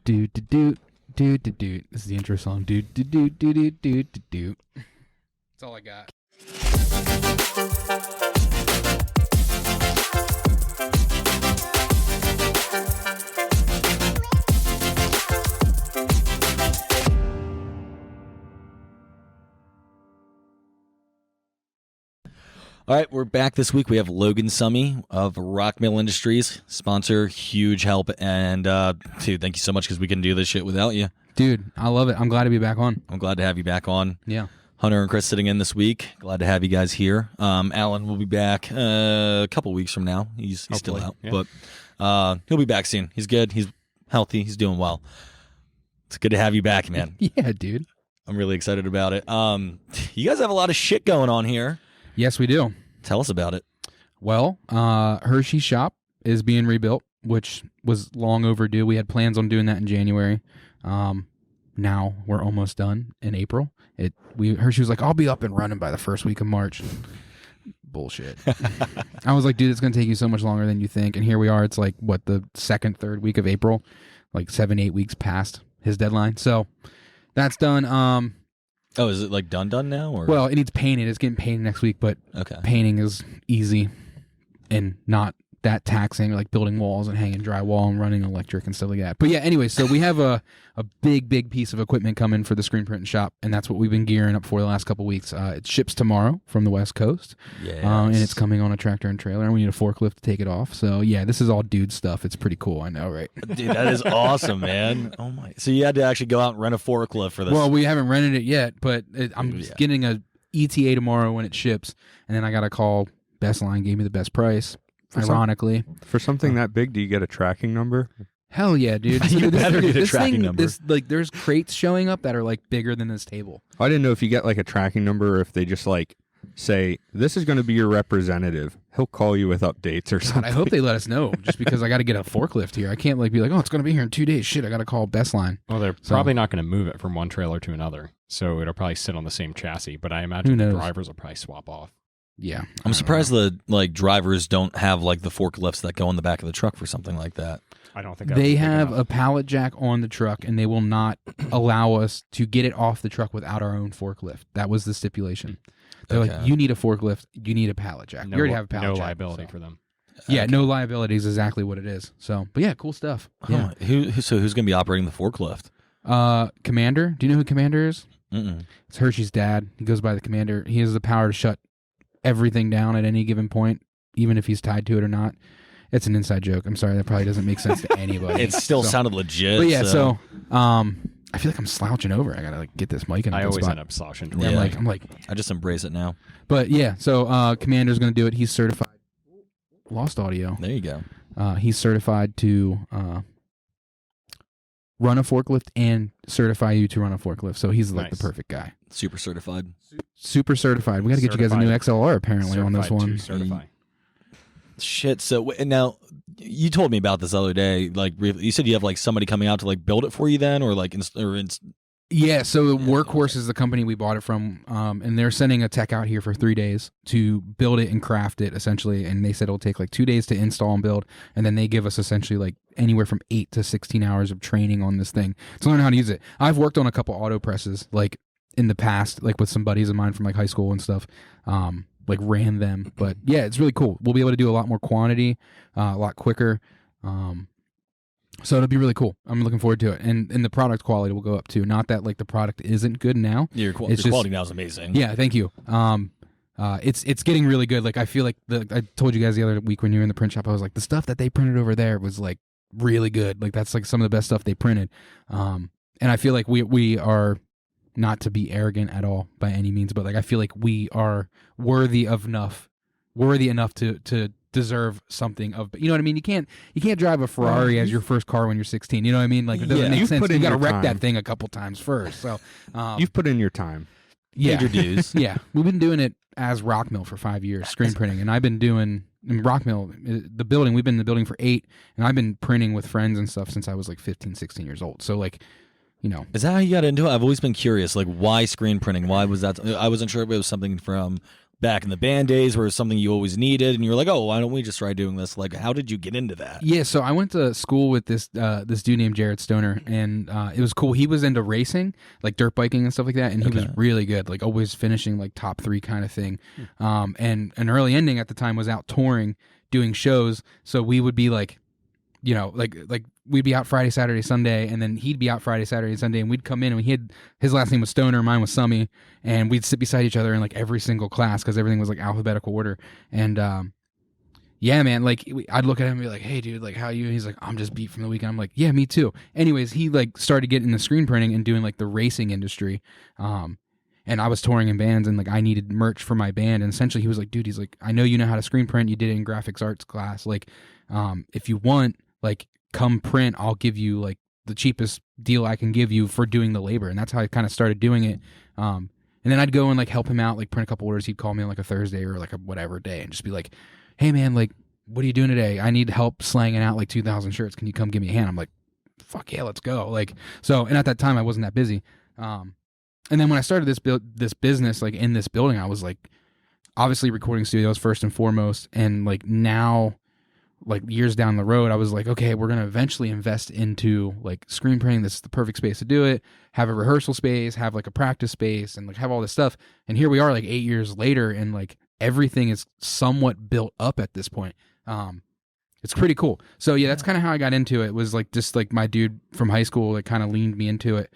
Do do do do do do. This is the intro song. Do do do do do do do do. That's all I got. All right, we're back this week. We have Logan Summey of Rockmill Industries, sponsor, huge help, and dude, thank you so much because we couldn't do this shit without you. Dude, I love it. I'm glad to be back on. I'm glad to have you back on. Yeah. Hunter and Chris sitting in this week. Glad to have you guys here. Alan will be back a couple weeks from now. He's still out, yeah. But he'll be back soon. He's good. He's healthy. He's doing well. It's good to have you back, man. Yeah, dude. I'm really excited about it. You guys have a lot of shit going on here. Yes, we do. Tell us about it. Well, Hershey's shop is being rebuilt, which was long overdue. We had plans on doing that in January. Now we're almost done in April. Hershey was like, I'll be up and running by the first week of March. Bullshit. I was like, dude, it's going to take you so much longer than you think. And here we are. It's like, what, the second, third week of April? Like 7-8 weeks past his deadline. So that's done. Oh, is it like done now? Or? Well, it needs painted. It's getting painted next week, but painting is easy and not that taxing, like building walls and hanging drywall and running electric and stuff like that. But yeah, anyway, so we have a big piece of equipment coming for the screen printing shop, and that's what we've been gearing up for the last couple of weeks. It ships tomorrow from the West Coast, and it's coming on a tractor and trailer, and we need a forklift to take it off. So yeah, this is all dude stuff. It's pretty cool, I know, right? Dude, that is awesome, man. Oh my! So you had to actually go out and rent a forklift for this? Well, we haven't rented it yet, but I'm getting a ETA tomorrow when it ships, and then I got to call Best Line, gave me the best price. Ironically, for something that big, do you get a tracking number? Hell yeah, dude! You better get a tracking number. There's crates showing up that are like bigger than this table. I didn't know if you get like a tracking number or if they just like say this is going to be your representative. He'll call you with updates or something. God, I hope they let us know, just because I got to get a forklift here. I can't like be like, oh, it's going to be here in 2 days. Shit, I got to call Best Line. Well, they're probably not going to move it from one trailer to another, so it'll probably sit on the same chassis. But I imagine the drivers will probably swap off. Yeah, I'm surprised the drivers don't have like the forklifts that go in the back of the truck for something like that. I don't think they have a pallet jack on the truck, and they will not allow us to get it off the truck without our own forklift. That was the stipulation. They're like, you need a forklift, you need a pallet jack. No, we already have a pallet jack. No liability for them. Yeah, no liability is exactly what it is. So, but yeah, cool stuff. Yeah. So who's going to be operating the forklift? Commander. Do you know who Commander is? Mm-mm. It's Hershey's dad. He goes by the Commander. He has the power to shut everything down at any given point, even if he's tied to it or not. It's an inside joke. I'm sorry, that probably doesn't make sense to anybody. It still sounded legit. But yeah, so I feel like I'm slouching over. I gotta like get this mic in. I always spot. end up slouching. Yeah, I'm like, I just embrace it now. But yeah, so Commander's gonna do it. He's certified. Lost audio. There you go. He's certified to run a forklift and certify you to run a forklift. So he's like the perfect guy. Super certified. Super certified. We got to get you guys a new XLR apparently on this one. Certify. Shit. So now you told me about this the other day. Like you said, you have like somebody coming out to like build it for you then, or like yeah. So Workhorse is the company we bought it from, and they're sending a tech out here for 3 days to build it and craft it essentially. And they said it'll take like 2 days to install and build, and then they give us essentially like anywhere from 8 to 16 hours of training on this thing to learn how to use it. I've worked on a couple auto presses like in the past, like with some buddies of mine from like high school and stuff. Like ran them, but yeah, it's really cool. We'll be able to do a lot more quantity, a lot quicker. So it'll be really cool. I'm looking forward to it, and the product quality will go up too. Not that like the product isn't good now. Your quality now is amazing. Yeah, thank you. It's getting really good. Like I feel like I told you guys the other week when you were in the print shop, I was like the stuff that they printed over there was like really good. Like that's like some of the best stuff they printed. And I feel like we are. Not to be arrogant at all by any means, but like I feel like we are worthy enough to deserve something of. You know what I mean? You can't drive a Ferrari as your first car when you're 16. You know what I mean? Like it doesn't make sense. You got to wreck that thing a couple times first. So you've put in your time. Yeah, paid your dues. Yeah, we've been doing it as Rockmill for 5 years, screen printing, and I've been doing Rockmill, the building. We've been in the building for 8, and I've been printing with friends and stuff since I was like 15, 16 years old. So like. You know, is that how you got into it? I've always been curious, like why screen printing? Why was that? I wasn't sure if it was something from back in the band days where it was something you always needed and you were like, oh, why don't we just try doing this? Like, how did you get into that? Yeah, so I went to school with this dude named Jared Stoner, and it was cool. He was into racing, like dirt biking and stuff like that, and he was really good, like always finishing like top 3 kind of thing. And an early ending at the time was out touring, doing shows, so we would be like, you know, like we'd be out Friday, Saturday, Sunday, and then he'd be out Friday, Saturday, Sunday, and we'd come in, and his last name was Stoner, mine was Summey, and we'd sit beside each other in like every single class because everything was like alphabetical order. And yeah, man, like I'd look at him and be like, hey, dude, like how are you? And he's like, I'm just beat from the weekend. I'm like, yeah, me too. Anyways, he like started getting into screen printing and doing like the racing industry. And I was touring in bands, and like I needed merch for my band, and essentially he was like, dude, he's like, I know you know how to screen print. You did it in graphics arts class. Like, if you want, like, come print, I'll give you like the cheapest deal I can give you for doing the labor. And that's how I kind of started doing it. And then I'd go and like help him out, like print a couple orders. He'd call me on like a Thursday or like a whatever day and just be like, hey man, like, what are you doing today? I need help slanging out like 2,000 shirts. Can you come give me a hand? I'm like, fuck yeah, let's go. Like, so, and at that time I wasn't that busy. And then when I started this business, like in this building, I was like, obviously recording studios first and foremost. And like now, like years down the road, I was like, okay, we're going to eventually invest into like screen printing. This is the perfect space to do it. Have a rehearsal space, have like a practice space, and like have all this stuff. And here we are like 8 years later, and like everything is somewhat built up at this point. It's pretty cool. So yeah, that's kind of how I got into it, was like just like my dude from high school that kind of leaned me into it.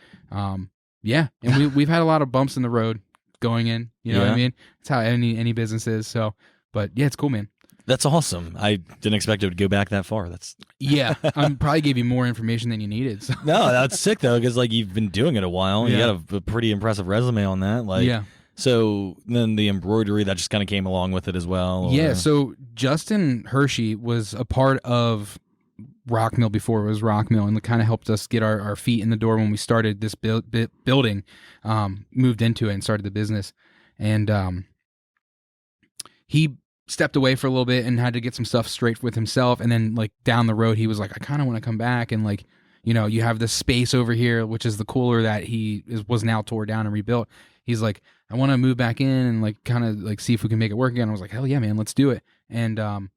Yeah, and we've had a lot of bumps in the road going in, you know what I mean? It's how any business is. So, but yeah, it's cool, man. That's awesome. I didn't expect it would go back that far. That's yeah. I probably gave you more information than you needed. So. No, that's sick though, because like you've been doing it a while. You got a pretty impressive resume on that. Like, yeah. So then the embroidery that just kind of came along with it as well. Or... Yeah. So Justin Hershey was a part of Rock Mill before it was Rock Mill, and it kind of helped us get our feet in the door when we started this building, moved into it and started the business. And he stepped away for a little bit and had to get some stuff straight with himself. And then like down the road, he was like, I kind of want to come back. And like, you know, you have this space over here, which is the cooler that was now tore down and rebuilt. He's like, I want to move back in and like kind of like see if we can make it work again. I was like, hell yeah, man, let's do it. And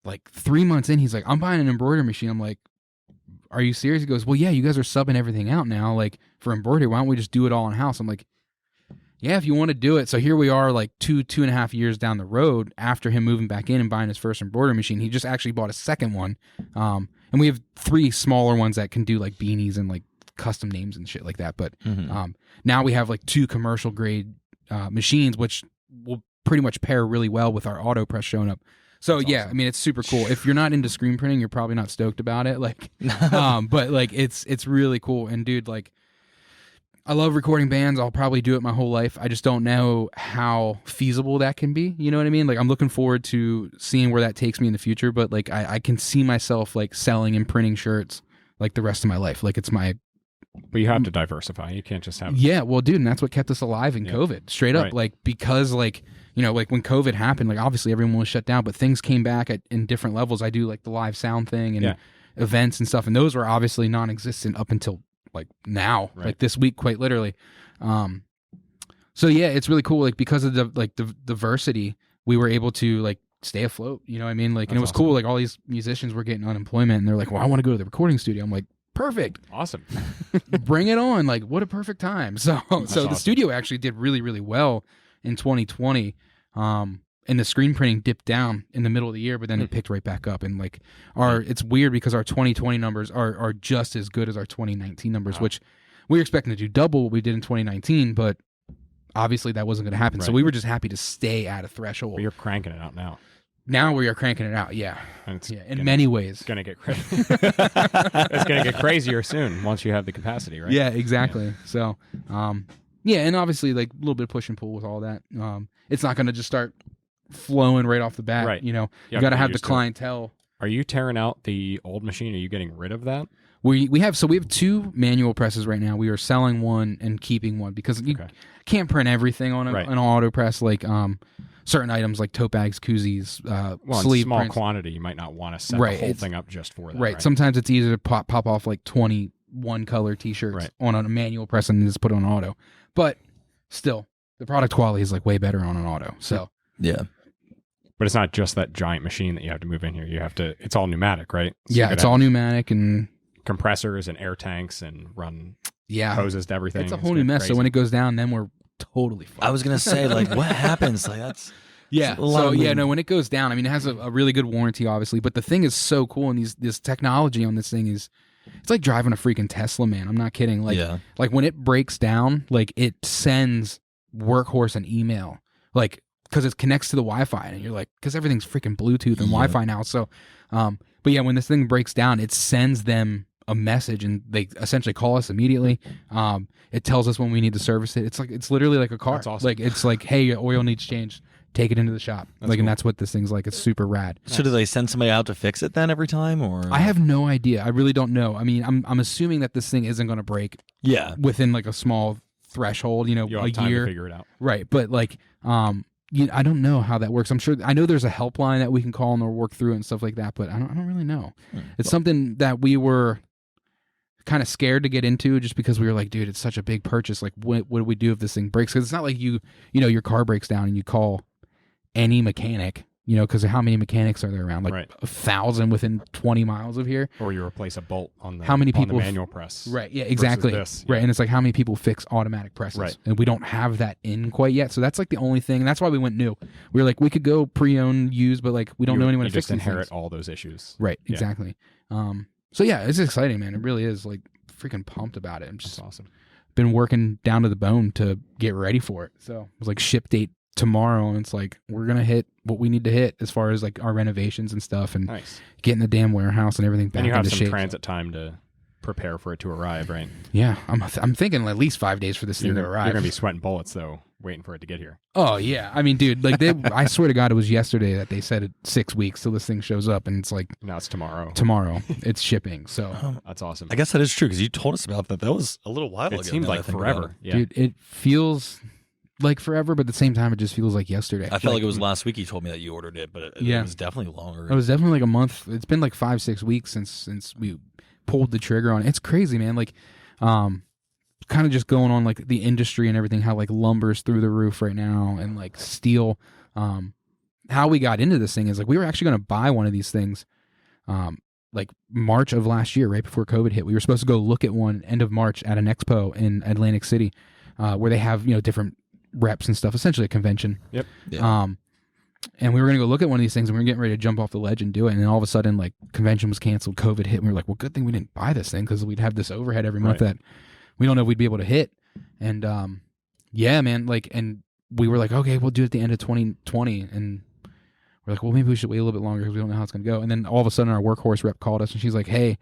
like 3 months in, he's like, I'm buying an embroidery machine. I'm like, are you serious? He goes, well, yeah, you guys are subbing everything out now, like for embroidery. Why don't we just do it all in house? I'm like, yeah, if you want to do it. So here we are, like 2.5 years down the road after him moving back in and buying his first embroidery machine. He just actually bought a second one. And we have 3 smaller ones that can do like beanies and like custom names and shit like that. But now we have like 2 commercial grade machines, which will pretty much pair really well with our auto press showing up. So that's awesome. I mean, it's super cool. If you're not into screen printing, you're probably not stoked about it. Like, but like it's really cool. And dude, like, I love recording bands. I'll probably do it my whole life. I just don't know how feasible that can be. You know what I mean? Like, I'm looking forward to seeing where that takes me in the future. But like, I can see myself like selling and printing shirts like the rest of my life. Like, it's my. But you have to diversify. You can't just have. Yeah, well, dude, and that's what kept us alive in COVID. Straight up, like because like. You know, like when COVID happened, like obviously everyone was shut down, but things came back in different levels. I do like the live sound thing and events and stuff, and those were obviously non-existent up until like now, like this week, quite literally. So yeah, it's really cool. Like because of the diversity, we were able to like stay afloat. You know what I mean? Like, and it was cool. Like all these musicians were getting unemployment, and they're like, "Well, I want to go to the recording studio." I'm like, perfect, awesome, bring it on! Like, what a perfect time. So the studio actually did really, really well in 2020. And the screen printing dipped down in the middle of the year, but then it picked right back up. And like it's weird because our 2020 numbers are just as good as our 2019 numbers, which we were expecting to do double what we did in 2019, but obviously that wasn't going to happen. So we were just happy to stay at a threshold. But you're cranking it out now. Now we are cranking it out, yeah. And it's in many ways. It's going to get crazy. It's going to get crazier soon once you have the capacity, right? Yeah, exactly. Yeah. So, yeah, and obviously like a little bit of push and pull with all that. It's not going to just start flowing right off the bat. Right. You know, you got to have the clientele. Are you tearing out the old machine? Are you getting rid of that? We have 2 manual presses right now. We are selling one and keeping one because you can't print everything on an auto press. Like certain items like tote bags, koozies, sleeve in small prints. quantity, you might not want to set the whole thing up just for that. Right. Sometimes it's easier to pop off like 21 color T-shirts on a manual press and just put on auto. But still, the product quality is like way better on an auto. So Yeah. But it's not just that giant machine that you have to move in here. It's all pneumatic, right? So yeah, it's all pneumatic and compressors and air tanks and run yeah hoses to everything. It's a whole new mess. Crazy. So when it goes down, then we're totally fucked. I was going to say, like, what happens? Like, that's... Yeah. So when it goes down, I mean, it has a really good warranty, obviously. But the thing is so cool, and this technology on this thing is, it's like driving a freaking Tesla, man. I'm not kidding. Like when it breaks down, like it sends Workhorse an email, like because it connects to the Wi-Fi, and you're like, because everything's freaking Bluetooth and Wi-Fi now. So, but yeah, when this thing breaks down, it sends them a message, and they essentially call us immediately. It tells us when we need to service it. It's literally like a car. That's awesome. Like it's like, hey, your oil needs changed. Take it into the shop. And that's what this thing's like. It's super rad. So do they send somebody out to fix it then every time, or? I have no idea. I really don't know. I mean, I'm assuming that this thing isn't going to break. Yeah. Within like a small threshold, You'll a have time year. to figure it out. Right. But like, I don't know how that works. I know there's a helpline that we can call and they'll work through it and stuff like that, but I don't really know. It's something that we were kind of scared to get into just because we were like, dude, it's such a big purchase. Like, what do we do if this thing breaks? Because it's not like your car breaks down and you call any mechanic, because how many mechanics are there around? Like 1,000 within 20 miles of here. Or you replace a bolt on the, how many people on the manual press. Right. Yeah, exactly. This, right. And it's like, how many people fix automatic presses? Right. And we don't have that in quite yet. So that's like the only thing. And that's why we went new. We were like, we could go pre-owned, used, but like, we don't know anyone to fix these things. You just inherit all those issues. Right. Exactly. So yeah, it's exciting, man. It really is. Like, freaking pumped about it. I'm just awesome. Been working down to the bone to get ready for it. So it was like ship date tomorrow, and it's like we're gonna hit what we need to hit as far as like our renovations and stuff, and getting the damn warehouse and everything back and you have into some shape. transit time to prepare for it to arrive, right? Yeah, I'm thinking at least 5 days for this thing to arrive. You're gonna be sweating bullets though, waiting for it to get here. Oh yeah, I mean, dude, like I swear to God, it was yesterday that they said it 6 weeks till this thing shows up, and it's like now it's tomorrow. Tomorrow, it's shipping. So that's awesome. I guess that is true because you told us about that. That was a little while ago. It seemed like forever. Yeah. Dude, it feels like forever, but at the same time, it just feels like yesterday. I felt like it was last week you told me that you ordered it, but it was definitely longer. It was definitely like a month. It's been like 5-6 weeks since we pulled the trigger on it. It's crazy, man. Like, kind of just going on like the industry and everything, how like lumber's through the roof right now, and like steel. How we got into this thing is like we were actually going to buy one of these things, like March of last year, right before COVID hit. We were supposed to go look at one end of March at an expo in Atlantic City, where they have different reps and stuff, essentially a convention. Yep. Yeah. And we were going to go look at one of these things, and we were getting ready to jump off the ledge and do it. And then all of a sudden, like, convention was canceled, COVID hit, and we were like, well, good thing we didn't buy this thing, because we'd have this overhead every month that we don't know if we'd be able to hit. And yeah, man, like, and we were like, okay, we'll do it at the end of 2020. And we're like, well, maybe we should wait a little bit longer because we don't know how it's going to go. And then all of a sudden, our Workhorse rep called us, and she's like, hey,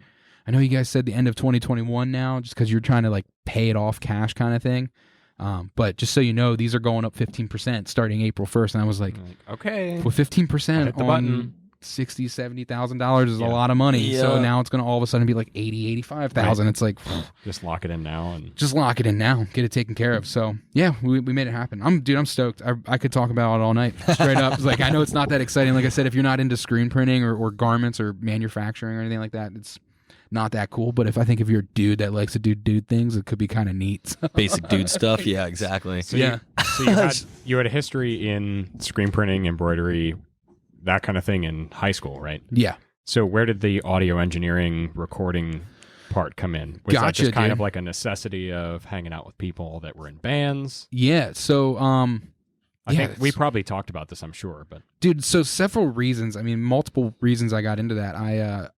I know you guys said the end of 2021 now, just because you're trying to like pay it off cash kind of thing. But just so you know, these are going up 15% starting April 1st. And I was like, okay, well, 15% on $60,000-$70,000 is a lot of money. Yeah. So now it's going to all of a sudden be like 85,000. It's like, just lock it in now and just lock it in now, get it taken care of. So yeah, we made it happen. I'm stoked. I could talk about it all night straight up. It's like, I know it's not that exciting. Like I said, if you're not into screen printing or garments or manufacturing or anything like that, it's not that cool. But if you're a dude that likes to do dude things, it could be kind of neat. Basic dude stuff. Yeah, exactly. So you had a history in screen printing, embroidery, that kind of thing in high school, right? Yeah. So where did the audio engineering recording part come in? Was that just kind of like a necessity of hanging out with people that were in bands? Yeah. So I think we probably talked about this, I'm sure, but dude, so several reasons. I mean, multiple reasons I got into that. I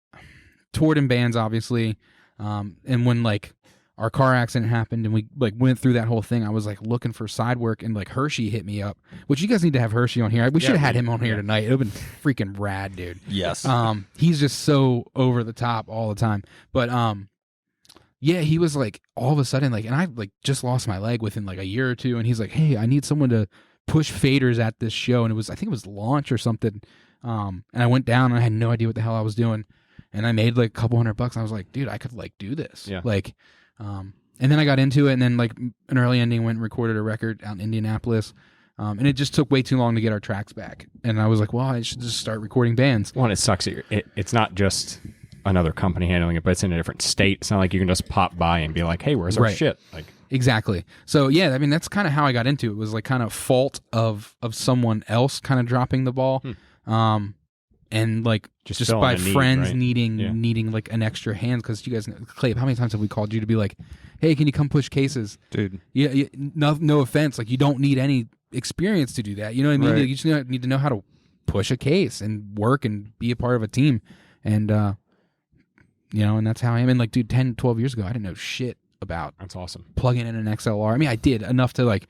toured in bands, obviously, and when like our car accident happened and we like went through that whole thing, I was like looking for side work, and like Hershey hit me up, which you guys need to have Hershey on here. We should have had him on here tonight. It would have been freaking rad, dude. Yes. He's just so over the top all the time. But yeah, he was like all of a sudden like, and I like just lost my leg within like a year or two, and he's like, hey, I need someone to push faders at this show, and I think it was launch or something. And I went down and I had no idea what the hell I was doing. And I made like a couple $100. And I was like, dude, I could like do this. Yeah. Like, and then I got into it, and then like an early ending went and recorded a record out in Indianapolis. And it just took way too long to get our tracks back. And I was like, well, I should just start recording bands. Well, it sucks. It's not just another company handling it, but it's in a different state. It's not like you can just pop by and be like, hey, where's our shit? Like, exactly. So yeah, I mean, that's kind of how I got into it. It was like kind of fault of someone else kind of dropping the ball. And like just by friends needing like an extra hand, because you guys know, Clay, how many times have we called you to be like, hey, can you come push cases? Dude. Yeah, no offense. Like, you don't need any experience to do that. You know what I mean? Right. You just need to know how to push a case and work and be a part of a team. And, and that's how I am. And like, dude, 10, 12 years ago, I didn't know shit about that's awesome. Plugging in an XLR. I mean, I did enough to like,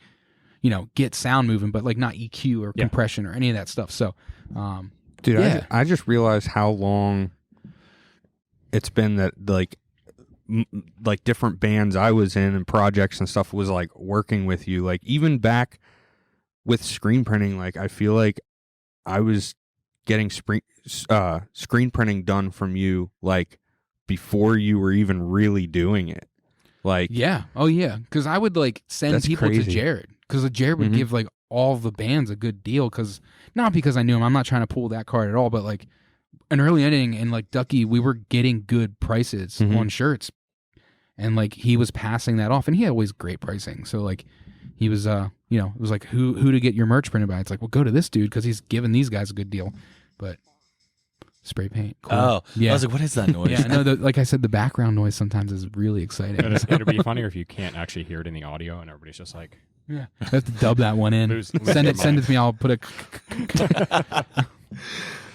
get sound moving, but like not EQ or compression or any of that stuff. So, dude, I just realized how long it's been that like different bands I was in and projects and stuff was like working with you. Like even back with screen printing, like I feel like I was getting screen printing done from you like before you were even really doing it. Like, yeah. Oh yeah. Cause I would like send people to Jared, cause Jared would give like all the bands a good deal, not because I knew him. I'm not trying to pull that card at all, but like an early inning and like Ducky, we were getting good prices on shirts, and like he was passing that off, and he had always great pricing. So like he was, it was like who to get your merch printed by. It's like, well, go to this dude because he's giving these guys a good deal. But spray paint. Cool. Oh, yeah. I was like, what is that noise? Yeah, no, like I said, the background noise sometimes is really exciting. It'd be funnier if you can't actually hear it in the audio and everybody's just like, yeah, I have to dub that one in. Send it to me. I'll put a.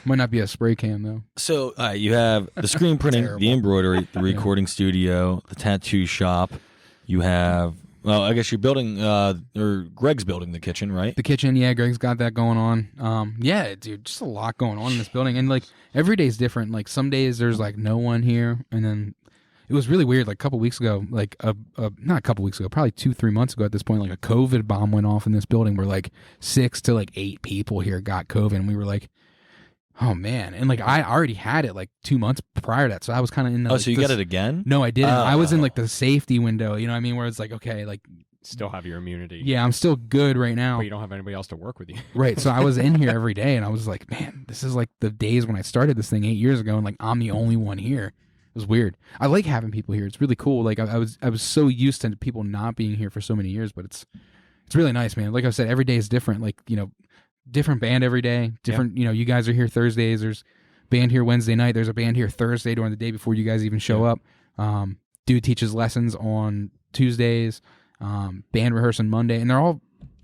Might not be a spray can though. So you have the screen printing, the embroidery, the recording studio, the tattoo shop. You have, well, I guess you're building, or Greg's building the kitchen, right? The kitchen, yeah. Greg's got that going on. Yeah, dude, just a lot going on in this building, and like every day's different. Like some days there's like no one here, and then. It was really weird. Like a couple weeks ago, like not a couple weeks ago, probably 2-3 months ago at this point, like a COVID bomb went off in this building where like 6 to like 8 people here got COVID, and we were like, oh man. And like I already had it like 2 months prior to that, so I was kind of in the, so you got it again? No, I didn't. I was in like the safety window, you know what I mean, where it's like, okay, like still have your immunity. Yeah, I'm still good right now. But you don't have anybody else to work with you. Right. So I was in here every day, and I was like, man, this is like the days when I started this thing 8 years ago, and like I'm the only one here. It was weird. I like having people here. It's really cool. Like I was so used to people not being here for so many years, but it's really nice, man. Like I said, every day is different. Like, different band every day. Different, you guys are here Thursdays. There's band here Wednesday night. There's a band here Thursday during the day before you guys even show up. Dude teaches lessons on Tuesdays. Band rehearsing Monday, and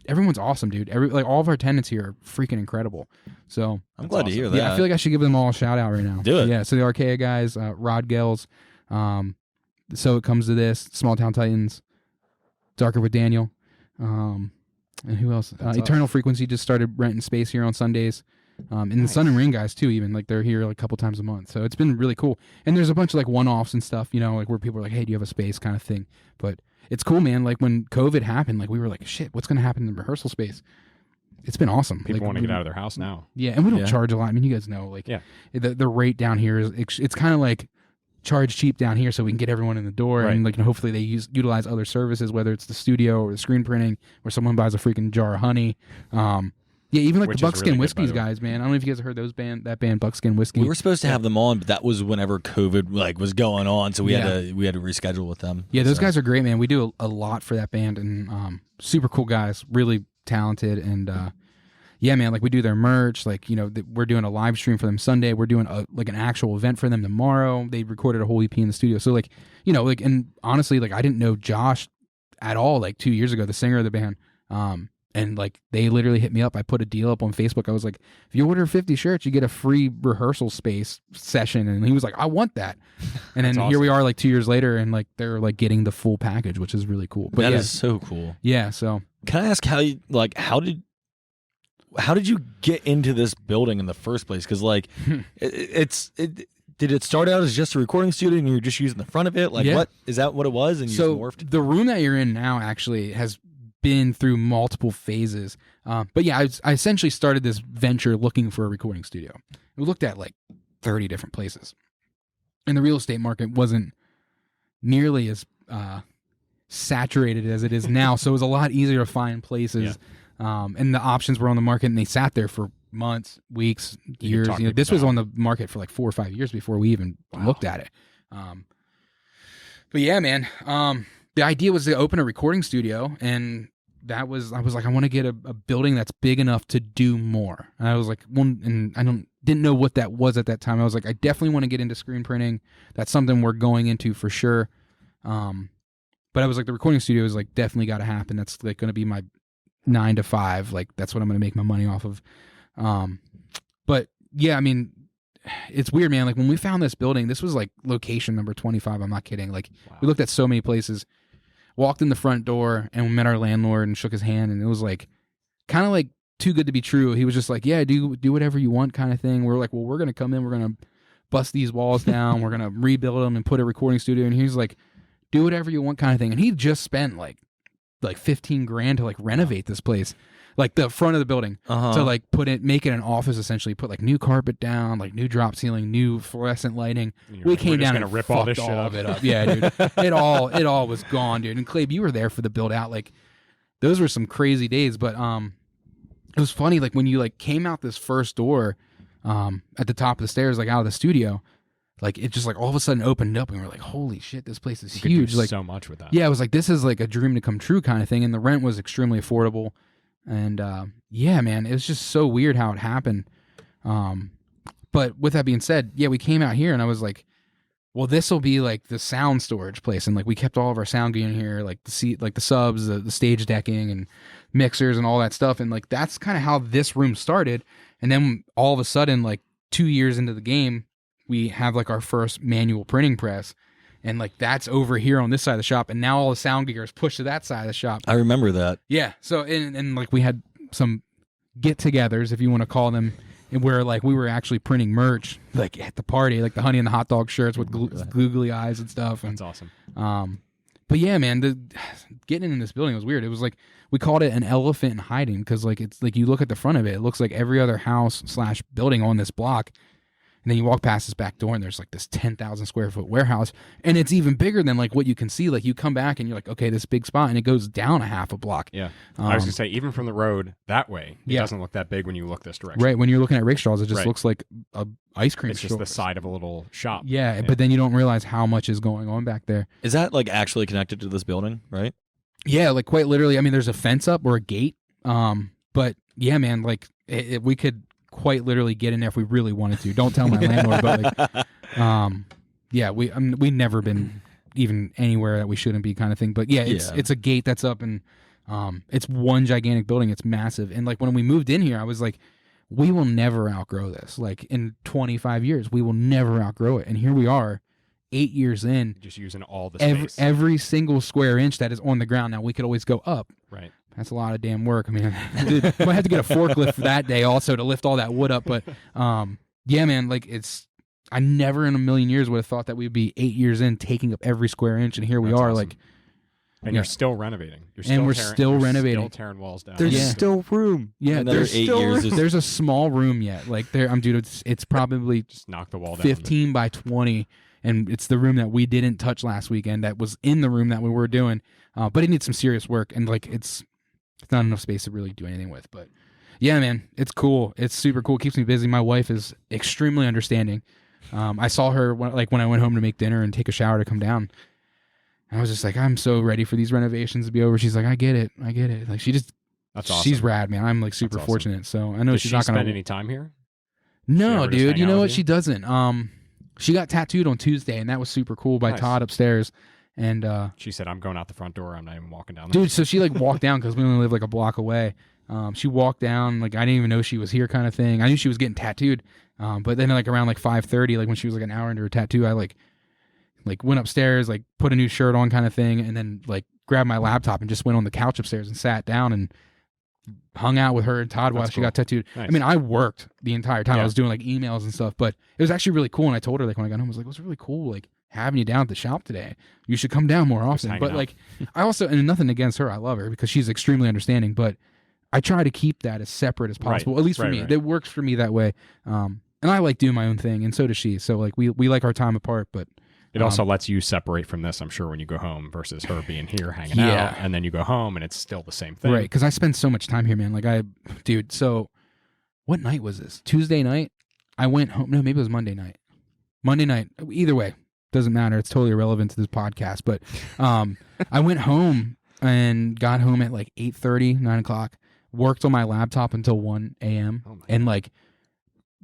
everyone's awesome, dude. All of our attendants here are freaking incredible. So I'm glad to hear that. Yeah, I feel like I should give them all a shout out right now. Do it. Yeah. So the Archaea guys, Rod Gels, So It Comes to This, Small Town Titans, Darker with Daniel, and who else? Eternal Frequency just started renting space here on Sundays. And the Sun and Ring guys too, even like they're here like a couple times a month. So it's been really cool. And there's a bunch of like one-offs and stuff, like where people are like, hey, do you have a space kind of thing? But it's cool, man. Like when COVID happened, like we were like, shit, what's going to happen in the rehearsal space? It's been awesome. People want to get out of their house now. Yeah, and we don't charge a lot. I mean, you guys know, like the rate down here is it's kind of like charge cheap down here so we can get everyone in the door, and like hopefully they utilize other services, whether it's the studio or the screen printing, or someone buys a freaking jar of honey. Yeah, even like the Buckskin really Whiskeys guys, man. I don't know if you guys heard that band Buckskin Whiskey. We were supposed to have them on, but that was whenever COVID like was going on, so we had to reschedule with them. Yeah, those guys are great, man. We do a lot for that band, and super cool guys, really talented, and yeah, man. Like we do their merch. Like we're doing a live stream for them Sunday. We're doing like an actual event for them tomorrow. They recorded a whole EP in the studio. So like and honestly, like I didn't know Josh at all like 2 years ago, the singer of the band. And like they literally hit me up. I put a deal up on Facebook. I was like, if you order 50 shirts, you get a free rehearsal space session. And he was like, I want that. And then here we are like 2 years later, and like they're like getting the full package, which is really cool. But that is so cool. Yeah. So can I ask how did you get into this building in the first place? Because like did it start out as just a recording studio and you're just using the front of it? Like what is that what it was? And you just morphed? The room that you're in now actually has been through multiple phases. But yeah, I essentially started this venture looking for a recording studio. We looked at like 30 different places. And the real estate market wasn't nearly as saturated as it is now. So it was a lot easier to find places. And the options were on the market, and they sat there for months, weeks, years. This was on the market for like 4 or 5 years before we even looked at it. But yeah, man, the idea was to open a recording studio, and I was like, I want to get a building that's big enough to do more. And I was like, and I didn't know what that was at that time. I was like, I definitely want to get into screen printing. That's something we're going into for sure. But I was like, the recording studio is like definitely got to happen. That's like going to be my 9 to 5. Like that's what I'm going to make my money off of. But yeah, I mean, it's weird, man. Like when we found this building, this was like location number 25. I'm not kidding. Like we looked at so many places, walked in the front door, and we met our landlord and shook his hand. And it was like kind of like too good to be true. He was just like, yeah, do whatever you want kind of thing. We're like, well, we're going to come in. We're going to bust these walls down. We're going to rebuild them and put a recording studio. And he's like, do whatever you want kind of thing. And he just spent like $15,000 to like renovate this place. Like the front of the building to like make it an office, essentially put like new carpet down, like new drop ceiling, new fluorescent lighting. We came down and rip fucked all this shit of it up. Yeah, dude. It all was gone, dude. And Clabe, you were there for the build out. Like those were some crazy days, but it was funny, like when you like came out this first door at the top of the stairs, like out of the studio, like it just like all of a sudden opened up and we were like, holy shit, this place is huge. Do like so much with that. Yeah, it was like, this is like a dream to come true kind of thing. And the rent was extremely affordable. And yeah, man, it was just so weird how it happened. But with that being said, yeah, we came out here and I was like, well, this will be like the sound storage place. And like we kept all of our sound gear in here, like the subs, the stage decking and mixers and all that stuff. And like that's kind of how this room started. And then all of a sudden, like 2 years into the game, we have like our first manual printing press. And like that's over here on this side of the shop, and now all the sound gear is pushed to that side of the shop. I remember that. Yeah. So and like we had some get-togethers, if you want to call them, where like we were actually printing merch, like at the party, like the honey and the hot dog shirts with googly eyes and stuff. And, that's awesome. But yeah, man, getting in this building was weird. It was like we called it an elephant in hiding because like it's like you look at the front of it, it looks like every other house / building on this block. And then you walk past this back door and there's like this 10,000 square foot warehouse. And it's even bigger than like what you can see. Like you come back and you're like, okay, this big spot. And it goes down a half a block. Yeah. I was going to say, even from the road that way, it doesn't look that big when you look this direction. Right. When you're looking at rickshaws, it just looks like a ice cream It's just the side of a little shop. Yeah. But then you don't realize how much is going on back there. Is that like actually connected to this building, right? Yeah. Like quite literally. I mean, there's a fence up or a gate. But yeah, man, like we could quite literally get in there if we really wanted to. Don't tell my landlord, but like, yeah, we never been even anywhere that we shouldn't be, kind of thing. But yeah, it's a gate that's up, and it's one gigantic building. It's massive, and like when we moved in here, I was like, we will never outgrow this. Like in 25 years, we will never outgrow it. And here we are, 8 years in, just using all the space. Every single square inch that is on the ground. Now we could always go up, right? That's a lot of damn work. I mean, I might have to get a forklift for that day also to lift all that wood up. But yeah, man, like I never in a million years would have thought that we'd be 8 years in taking up every square inch, and here we are. Awesome. Like, and you're still renovating. We're still renovating. Still tearing walls down. There's still room. Yeah, there's 8 years. There's a small room yet. Like dude, it's probably just knock the wall down. 15 by 20. And it's the room that we didn't touch last weekend that was in the room that we were doing. But it needs some serious work. And like, it's not enough space to really do anything with. But yeah, man, it's cool. It's super cool. It keeps me busy. My wife is extremely understanding. I saw her when I went home to make dinner and take a shower to come down. And I was just like, I'm so ready for these renovations to be over. She's like, I get it. Like that's awesome. She's rad, man. I'm like super fortunate. So I know she's not going to spend any time here. No, dude. You know what? She doesn't. She got tattooed on Tuesday, and that was super cool by Todd upstairs. And she said, I'm going out the front door. I'm not even walking down there. Dude, so she like walked down because we only live like a block away. She walked down, like I didn't even know she was here kind of thing. I knew she was getting tattooed. But then like around like 5:30, like when she was like an hour into her tattoo, I like went upstairs, like put a new shirt on kind of thing, and then like grabbed my laptop and just went on the couch upstairs and sat down and hung out with her and Todd while she got tattooed. Nice. I mean, I worked the entire time. I was doing like emails and stuff, but it was actually really cool. And I told her like when I got home, I was like, it was really cool, like having you down at the shop today. You should come down more often. But like, I also, and nothing against her, I love her because she's extremely understanding, but I try to keep that as separate as possible, at least for me. It works for me that way. And I like doing my own thing, and so does she. So like we like our time apart, but it also lets you separate from this, I'm sure, when you go home versus her being here hanging out, and then you go home and it's still the same thing. Right, because I spend so much time here, man. Like so what night was this? Tuesday night. I went home. No, maybe it was Monday night. Monday night. Either way, doesn't matter. It's totally irrelevant to this podcast. But I went home and got home at like 8:30, 9 o'clock. Worked on my laptop until 1 a.m. And like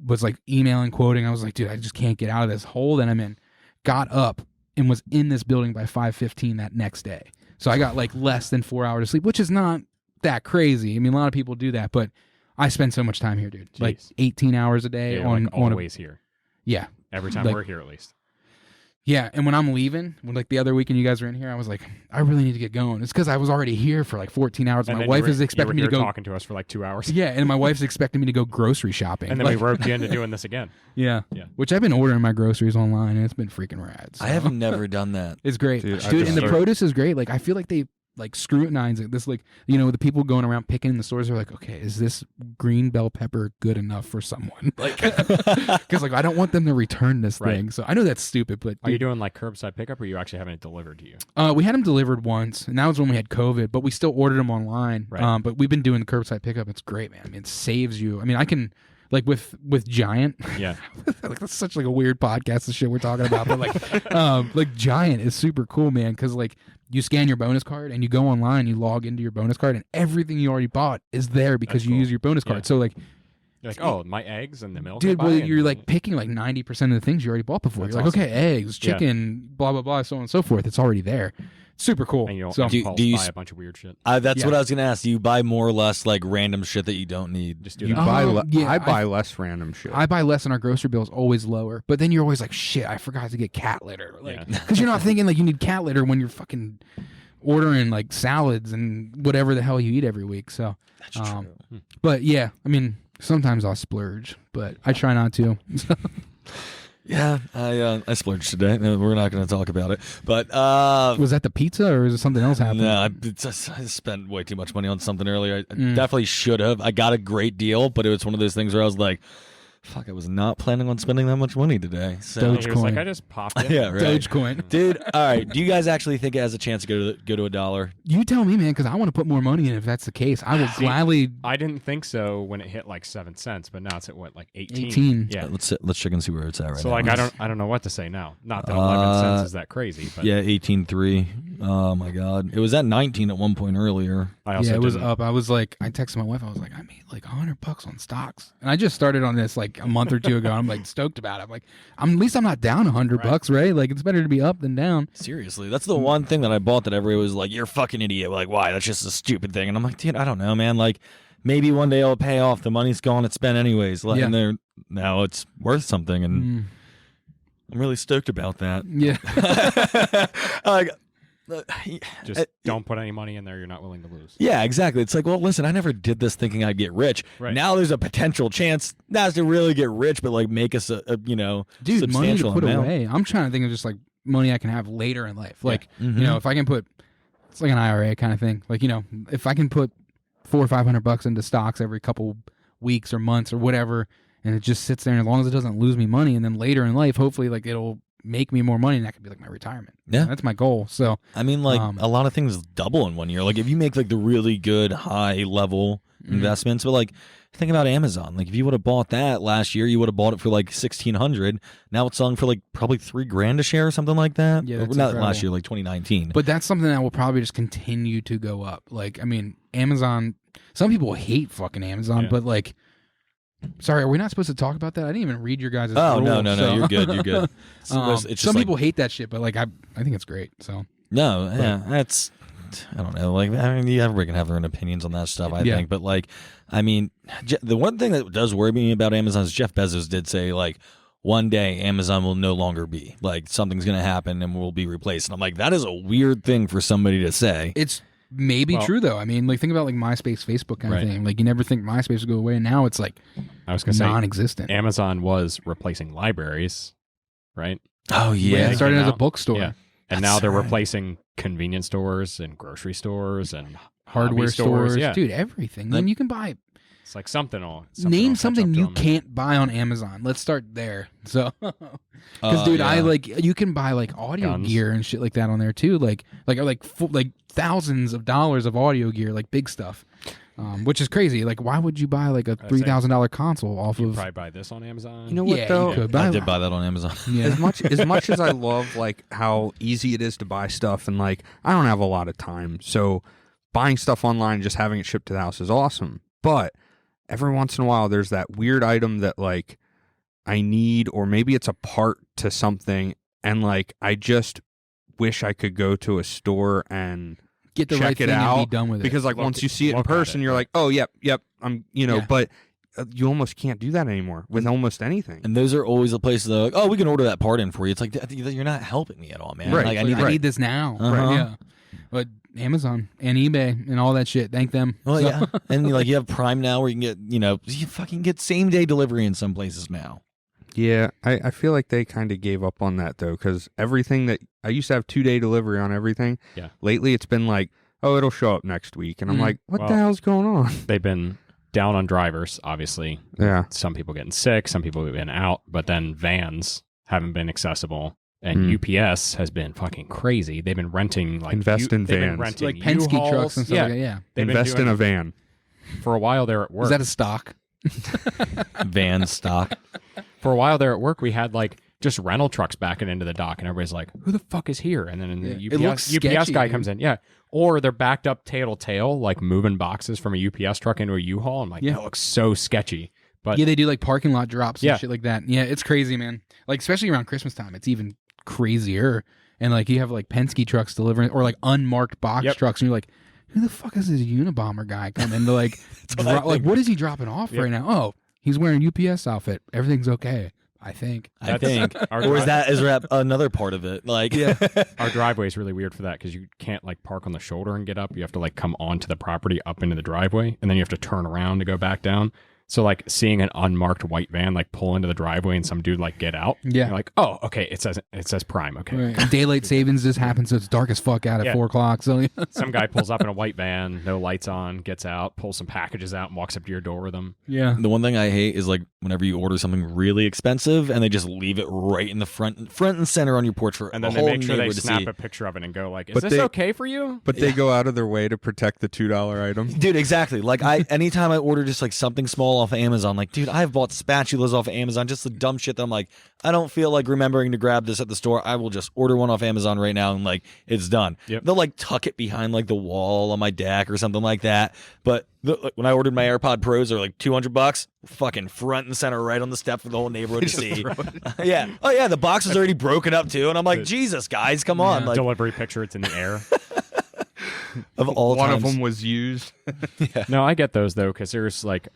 was like emailing, quoting. I was like, dude, I just can't get out of this hole that I'm in. Got up and was in this building by 5:15 that next day. So I got like less than 4 hours of sleep, which is not that crazy. I mean, a lot of people do that, but I spend so much time here, dude. Jeez. Like 18 hours a day on always here. Yeah. Every time we're here, at least. Yeah, and when I'm leaving, when like the other weekend you guys were in here, I was like, I really need to get going. It's because I was already here for like 14 hours. And my wife is expecting me to go talking to us for like 2 hours. Yeah, and my wife's expecting me to go grocery shopping. And then we roped you into doing this again. Yeah. Which I've been ordering my groceries online, and it's been freaking rad. So. I have never done that. It's great, dude. And the produce is great. Like I feel like they like scrutinize it. This, like, you know, the people going around picking in the stores are like, okay, is this green bell pepper good enough for someone? Like, because like I don't want them to return this thing. So I know that's stupid, but are you doing like curbside pickup, or are you actually having it delivered to you? We had them delivered once, and that was when we had COVID, but we still ordered them online. Right. But we've been doing the curbside pickup. It's great, man. I mean, it saves you. I mean, I can. Like with Giant, yeah, like that's such like a weird podcast of shit we're talking about, but like Giant is super cool, man, because like you scan your bonus card and you go online, you log into your bonus card, and everything you already bought is there because you use your bonus card. So like, you're like, oh, my eggs and the milk, dude. Well, you're like picking like 90% of the things you already bought before. You're like, awesome. Okay, eggs, chicken, blah blah blah, so on and so forth. It's already there. Super cool. And you don't so, do you buy a bunch of weird shit. That's what I was gonna ask. Do you buy more or less like random shit that you don't need? Just do you that. buy. I buy less random shit. I buy less, and our grocery bill is always lower. But then you're always like, shit, I forgot to get cat litter. Like, because you're not thinking like you need cat litter when you're fucking ordering like salads and whatever the hell you eat every week. So that's true. But yeah, I mean, sometimes I'll splurge, but I try not to. Yeah, I splurged today. We're not going to talk about it. But was that the pizza, or is it something else happening? No, I spent way too much money on something earlier. I definitely should have. I got a great deal, but it was one of those things where I was like, fuck, I was not planning on spending that much money today. So he was like, I just popped it. Yeah, right. Dogecoin. Dude, all right. Do you guys actually think it has a chance to go to $1? You tell me, man, because I want to put more money in if that's the case. I will gladly. I didn't think so when it hit like 7 cents, but now it's at what, like 18? 18. Yeah. Let's check and see where it's at right now. So like I don't know what to say now. Not that 11 cents is that crazy, but yeah, 18.3. Oh my god. It was at 19 at one point earlier. It was up. I was like, I texted my wife. I was like, I made like $100 on stocks, and I just started on this like a month or two ago. I'm like stoked about it. I'm like, at least I'm not down $100, right? Like it's better to be up than down. Seriously, that's the one thing that I bought that everybody was like, "You're a fucking idiot." Like, why? That's just a stupid thing. And I'm like, dude, I don't know, man. Like, maybe one day it'll pay off. The money's gone. It's spent anyways. Like, and now it's worth something, and I'm really stoked about that. Yeah. Just don't put any money in there you're not willing to lose. Yeah, exactly. It's like, well, listen, I never did this thinking I'd get rich. Right. Now there's a potential chance not to really get rich, but like make us a dude, substantial money to put amount. away. I'm trying to think of just like money I can have later in life. Like, you know, if I can put, it's like an IRA kind of thing. Like, you know, if I can put $400 or $500 into stocks every couple weeks or months or whatever, and it just sits there, and as long as it doesn't lose me money, and then later in life, hopefully, like it'll make me more money, and that could be like my retirement. Yeah, that's my goal. So I mean, like a lot of things double in 1 year. Like if you make like the really good high level investments, but like think about Amazon. Like if you would have bought that last year, you would have bought it for like $1,600. Now it's selling for like probably $3,000 a share or something like that. Yeah, that's not incredible. last year, like 2019. But that's something that will probably just continue to go up. Like, I mean, Amazon. Some people hate fucking Amazon, but like. Sorry, are we not supposed to talk about that? I didn't even read your guys' rules. No, so. you're good. You're good. It's just some people hate that shit, but like I think it's great. So that's I don't know. Like I mean, everybody can have their own opinions on that stuff. I think, but like, I mean, the one thing that does worry me about Amazon is Jeff Bezos did say like one day Amazon will no longer be like something's going to happen and will be replaced. And I'm like, that is a weird thing for somebody to say. It's maybe true though. I mean, like think about like MySpace, Facebook kind of thing. Like you never think MySpace would go away, and now it's like I was going to say non-existent. Amazon was replacing libraries, right? Oh yeah, it started as a bookstore, and now they're replacing convenience stores and grocery stores and hardware stores. Yeah. Dude, everything. Then you can buy. It's like something name something you can't buy on Amazon. Let's start there. So, because dude, I like you can buy like audio gear and shit like that on there too. Like thousands of dollars of audio gear, like big stuff. Which is crazy. Like, why would you buy like a $3,000 console off you of? probably buy this on Amazon. You know what though? I did buy that on Amazon. Yeah. As much as I love like how easy it is to buy stuff, and like I don't have a lot of time, so buying stuff online and just having it shipped to the house is awesome. But every once in a while, there's that weird item that like I need, or maybe it's a part to something, and like I just wish I could go to a store and Get the check right it thing out, and be done with it. because like once you see it in person, you're like, oh yep, I'm Yeah. but you almost can't do that anymore with almost anything. And those are always the places that are like, oh, we can order that part in for you. It's like, you're not helping me at all, man. Right. Like, I need this now. Uh-huh. Yeah. But Amazon and eBay and all that shit. Thank them. Well, So- yeah. And like you have Prime now where you can get, you fucking get same day delivery in some places now. Yeah, I feel like they kind of gave up on that though, because everything that I used to have 2-day delivery on everything. Yeah. Lately, it's been like, oh, it'll show up next week, and I'm like, what the Well, hell's going on? They've been down on drivers, obviously. Yeah. Some people getting sick, some people have been out, but then vans haven't been accessible. And UPS has been fucking crazy. They've been renting like Invest in they've been vans. renting like Penske U-Hauls. trucks and stuff like that. Yeah. They've been Invest doing in a van. For a while there at work. Is that a stock? Van stock. For a while there at work, we had like just rental trucks backing into the dock, and everybody's like, "Who the fuck is here?" And then the It looks UPS sketchy, guy dude. comes in, or they're backed up tail to tail, like moving boxes from a UPS truck into a U-Haul. I'm like, Yeah. that looks so sketchy. But Yeah, they do like parking lot drops Yeah. and shit like that. Yeah, it's crazy, man. Like especially around Christmas time, it's even crazier. And like you have like Penske trucks delivering, or like unmarked box trucks, and you're like, who the fuck is this Unabomber guy coming to like like what is he dropping off right now? Oh, he's wearing UPS outfit. Everything's okay. I think. I think. Our Or is that another part of it? Like, Our driveway is really weird for that because you can't like park on the shoulder and get up. You have to like come onto the property up into the driveway, and then you have to turn around to go back down. So like seeing an unmarked white van like pull into the driveway and some dude like get out. Yeah. You're like, oh, okay, it says Prime. Okay. Right. Daylight savings just happens, so it's dark as fuck out at 4 o'clock. So Some guy pulls up in a white van, no lights on, gets out, pulls some packages out, and walks up to your door with them. yeah. the one thing I hate is like whenever you order something really expensive and they just leave it right in the front and center on your porch for And a then they whole make sure they neighborhood to snap see. a picture of it and go like, is But this they- okay for you? But they go out of their way to protect the $2 item. Dude, exactly. Like anytime I order just like something small off of Amazon, like, dude, I've bought spatulas off of Amazon, just the dumb shit that I'm like, I don't feel like remembering to grab this at the store. I will just order one off Amazon right now and like it's done. Yep. They'll like tuck it behind like the wall on my deck or something like that. But when I ordered my AirPod Pros, they're like $200, fucking front and center right on the step for the whole neighborhood to see. Yeah. Oh yeah, the box is already broken up too, and I'm like, Jesus, guys, come on. Like Delivery picture, it's in the air. of all One times. of them was used. No, I get those though, because there's like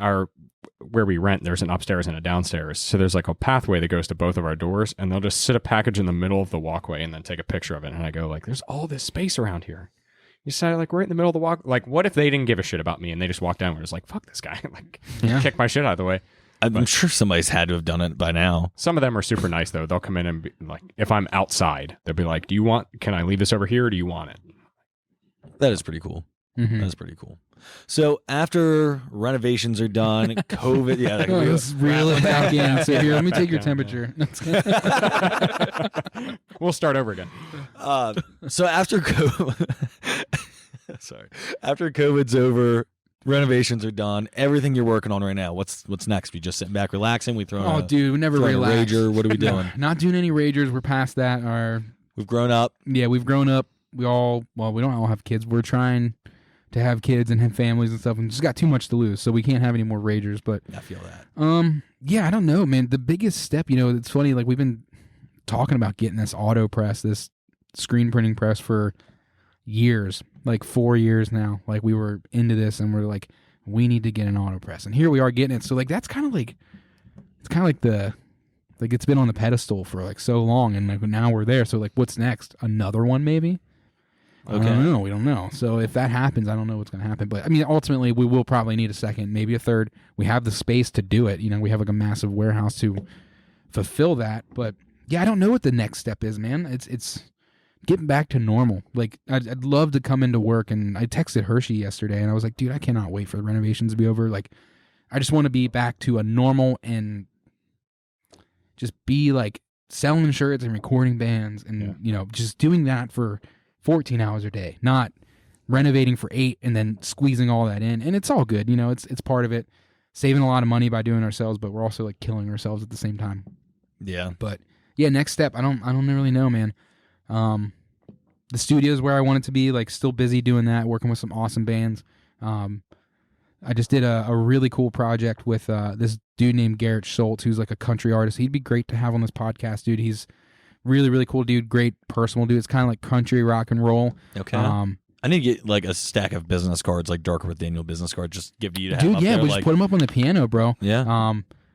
where we rent, there's an upstairs and a downstairs. So there's like a pathway that goes to both of our doors, and they'll just sit a package in the middle of the walkway and then take a picture of it. And I go like, there's all this space around here. You sat like right in the middle of the walk. Like, what if they didn't give a shit about me and they just walked down and was like, fuck this guy, like kick my shit out of the way. I'm sure somebody's had to have done it by now. Some of them are super nice though. They'll come in and be like, if I'm outside, they'll be like, can I leave this over here or do you want it? That is pretty cool. Mhm. That's pretty cool. So after renovations are done, COVID, yeah, like, Oh, let's reel it back in. So here, let me take your Yeah. temperature. We'll start over again. so after after COVID's over, renovations are done. Everything you're working on right now. What's next? We just sitting back, relaxing. We throw. Oh, dude, we never throwing a relax. rager. What are we doing? Not doing any ragers. We're past that. We've grown up. Yeah, we've grown up. We don't all have kids. We're trying to have kids and have families and stuff, and just got too much to lose, so we can't have any more ragers. But I feel that. yeah, I don't know, man. The biggest step, it's funny. Like we've been talking about getting this auto press, this screen printing press for years, like 4 years now. Like we were into this, and we're like, we need to get an auto press, and here we are getting it. So like that's kind of like it's been on the pedestal for like so long, and like now we're there. So like, what's next? Another one, maybe? Okay. I don't know. We don't know. So if that happens, I don't know what's going to happen. But I mean, ultimately, we will probably need a second, maybe a third. We have the space to do it. We have like a massive warehouse to fulfill that. But yeah, I don't know what the next step is, man. It's getting back to normal. Like I'd love to come into work, and I texted Hershey yesterday, and I was like, dude, I cannot wait for the renovations to be over. Like, I just want to be back to a normal and just be like selling shirts and recording bands and just doing that for 14 hours a day, not renovating for 8 and then squeezing all that in, and it's all good. You know, it's part of it. Saving a lot of money by doing it ourselves, but we're also like killing ourselves at the same time. Yeah. But yeah, next step, I don't really know, man. The studio is where I want it to be, like still busy doing that, working with some awesome bands. I just did a really cool project with this dude named Garrett Schultz, who's like a country artist. He'd be great to have on this podcast, dude. He's really, really cool dude, great personal dude. It's kind of like country rock and roll. Okay. I need to get like a stack of business cards, like Darker with Daniel business cards, just give you to have dude. up Yeah, there, we like, just put them up on the piano, bro. Yeah.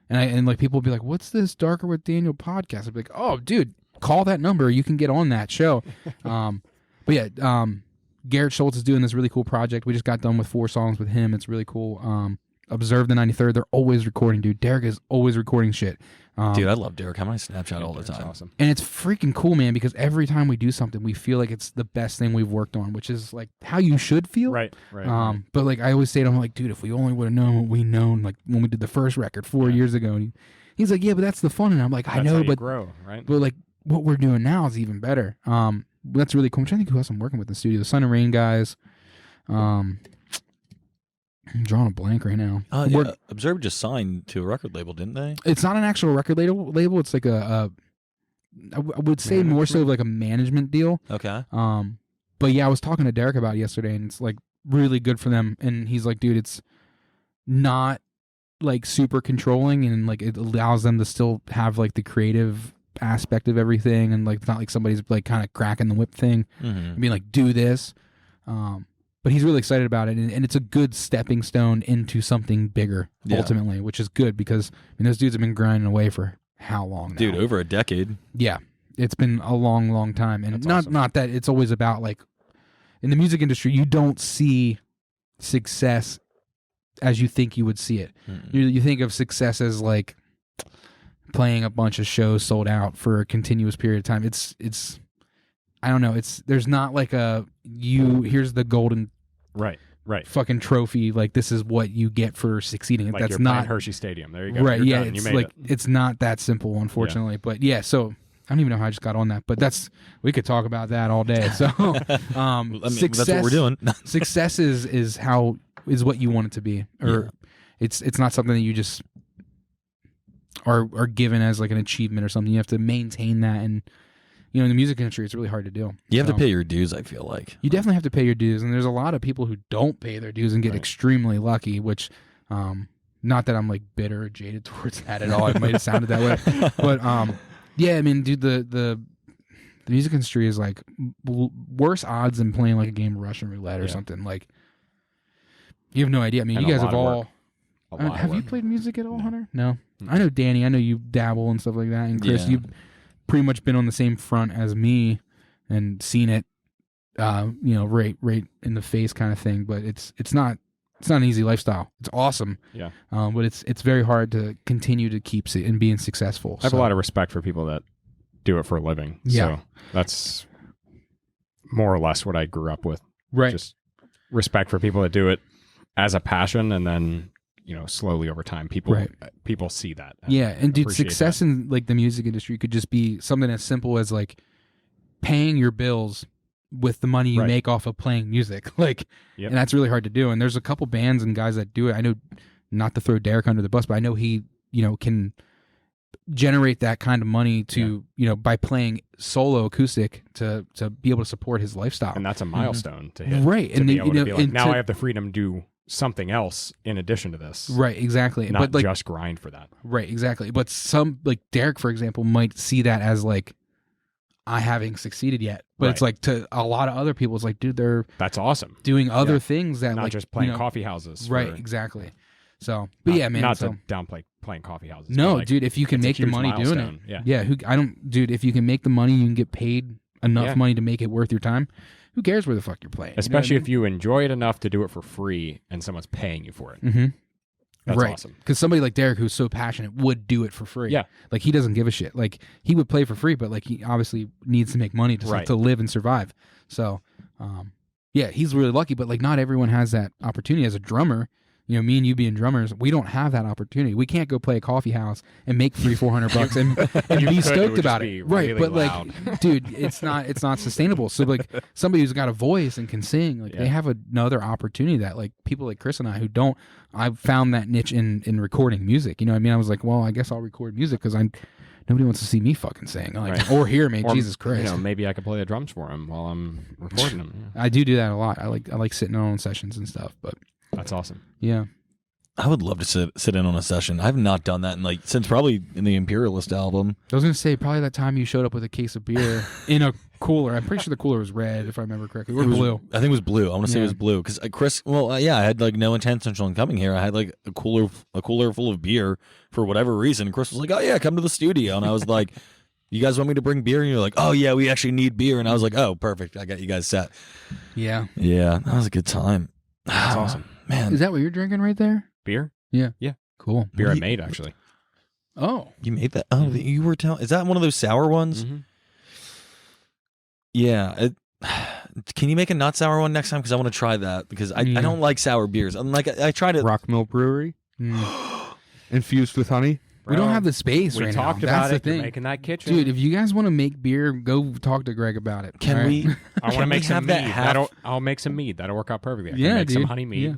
And like people will be like, "What's this Darker with Daniel podcast?" I'd be like, "Oh, dude, call that number. You can get on that show." But yeah, Garrett Schultz is doing this really cool project. We just got done with 4 songs with him. It's really cool. Observe the 93rd. They're always recording, dude. Derek is always recording shit. Dude, I love Derek. I'm on Snapchat all the time. Awesome. And it's freaking cool, man, because every time we do something, we feel like it's the best thing we've worked on, which is like how you should feel. Right. But like I always say to him, like, dude, if we only would have known what we known, like when we did the first record 4 years ago. And he's like, yeah, but that's the fun. And I'm like, I know, but grow, right? But like what we're doing now is even better. That's really cool. I'm trying to think who else I'm working with in the studio. The Sun and Rain guys. I'm drawing a blank right now. Yeah. Observe just signed to a record label, didn't they? It's not an actual record label. It's like I would say more so like a management deal. Okay. But yeah, I was talking to Derek about it yesterday, and it's like really good for them. And he's like, dude, it's not like super controlling, and like it allows them to still have like the creative aspect of everything, and like it's not like somebody's like kind of cracking the whip thing and being like, do this. But he's really excited about it, and it's a good stepping stone into something bigger ultimately, which is good because those dudes have been grinding away for how long now? Dude, over a decade. Yeah, it's been a long, long time, and not that it's always about like in the music industry, you don't see success as you think you would see it. You think of success as like playing a bunch of shows sold out for a continuous period of time. It's I don't know. There's not like here's the golden right fucking trophy. Like this is what you get for succeeding. Like that's you're not Hershey Stadium. There you go. Right. You're Yeah. done. It's like it's not that simple, unfortunately. But yeah. So I don't even know how I just got on that. But we could talk about that all day. So success, that's what we're doing. Success is what you want it to be, or it's not something that you just are given as like an achievement or something. You have to maintain that, and in the music industry, it's really hard to do. You have to pay your dues, I feel like. You definitely have to pay your dues, and there's a lot of people who don't pay their dues and get extremely lucky, which, not that I'm like bitter or jaded towards that at all. It might have sounded that way. But, yeah, I mean, dude, the music industry is like worse odds than playing like a game of Russian roulette or something. Like, you have no idea. I mean, and you guys have all... have you played music at all, Hunter? No. I know Danny. I know you dabble and stuff like that. And Chris, you've pretty much been on the same front as me and seen it, right in the face kind of thing. But it's not an easy lifestyle. It's awesome. Yeah. But it's very hard to continue to keep and being successful. I have a lot of respect for people that do it for a living. Yeah. So that's more or less what I grew up with. Right. Just respect for people that do it as a passion, and then slowly over time, people see that. And dude, success in like the music industry could just be something as simple as like paying your bills with the money you make off of playing music. Like, and that's really hard to do. And there's a couple bands and guys that do it. I know, not to throw Derek under the bus, but I know he, can generate that kind of money to, by playing solo acoustic to be able to support his lifestyle. And that's a milestone to hit. Right. To and be able to be like, now I have the freedom to do something else in addition to this. Right, exactly. Not like, just grind for that. Right, exactly. But some, like Derek, for example, might see that as like, I haven't succeeded yet. But it's like to a lot of other people, it's like, dude, that's awesome. Doing other things that not like just playing coffee houses. Right, exactly. So, but yeah, man. Not to downplay playing coffee houses. No, like, dude, if you can make the money milestone. doing it. Yeah. Dude, if you can make the money, you can get paid enough money to make it worth your time. Who cares where the fuck you're playing? Especially if you enjoy it enough to do it for free and someone's paying you for it. Mm-hmm. That's awesome. Because somebody like Derek, who's so passionate, would do it for free. Yeah. Like, he doesn't give a shit. Like, he would play for free, but, like, he obviously needs to make money to live and survive. So, he's really lucky, but, like, not everyone has that opportunity as a drummer. You know, me and you being drummers, we don't have that opportunity. We can't go play a coffee house and make $300-400 and be stoked about it, right? Really but loud. like, dude, it's not sustainable. So like, somebody who's got a voice and can sing, like they have another opportunity that like people like Chris and I who don't. I found that niche in recording music. You know what I mean? I was like, well, I guess I'll record music because nobody wants to see me fucking sing, like, or hear me. Or, Jesus Christ! You know, maybe I could play the drums for him while I'm recording him. I do that a lot. I like sitting on sessions and stuff. But that's awesome. Yeah. I would love to sit in on a session. I have not done that since probably in the Imperialist album. I was gonna say probably that time you showed up with a case of beer in a cooler. I'm pretty sure the cooler was red, if I remember correctly, or blue. I think it was blue. I want to say it was blue because Chris. Well, I had like no intention on coming here. I had like a cooler full of beer for whatever reason. And Chris was like, "Oh yeah, come to the studio," and I was like, "You guys want me to bring beer?" And you're like, "Oh yeah, we actually need beer." And I was like, "Oh, perfect. I got you guys set." Yeah. Yeah, that was a good time. That's awesome, man. Is that what you're drinking right there? Beer? Yeah. Yeah. Cool. Beer I made actually. Oh, you made that? Oh, you were telling. Is that one of those sour ones? Mm-hmm. Yeah. Can you make a not sour one next time? Because I want to try that because I don't like sour beers. I'm like I tried it. Rock Mill Brewery, infused with honey. We don't have the space right now. We talked That's about the it. thing. You're making that kitchen, dude. If you guys want to make beer, go talk to Greg about it. Can we? I want to make some mead. Half... I'll make some mead. That'll work out perfectly. I can yeah, make dude. some honey mead. Yeah.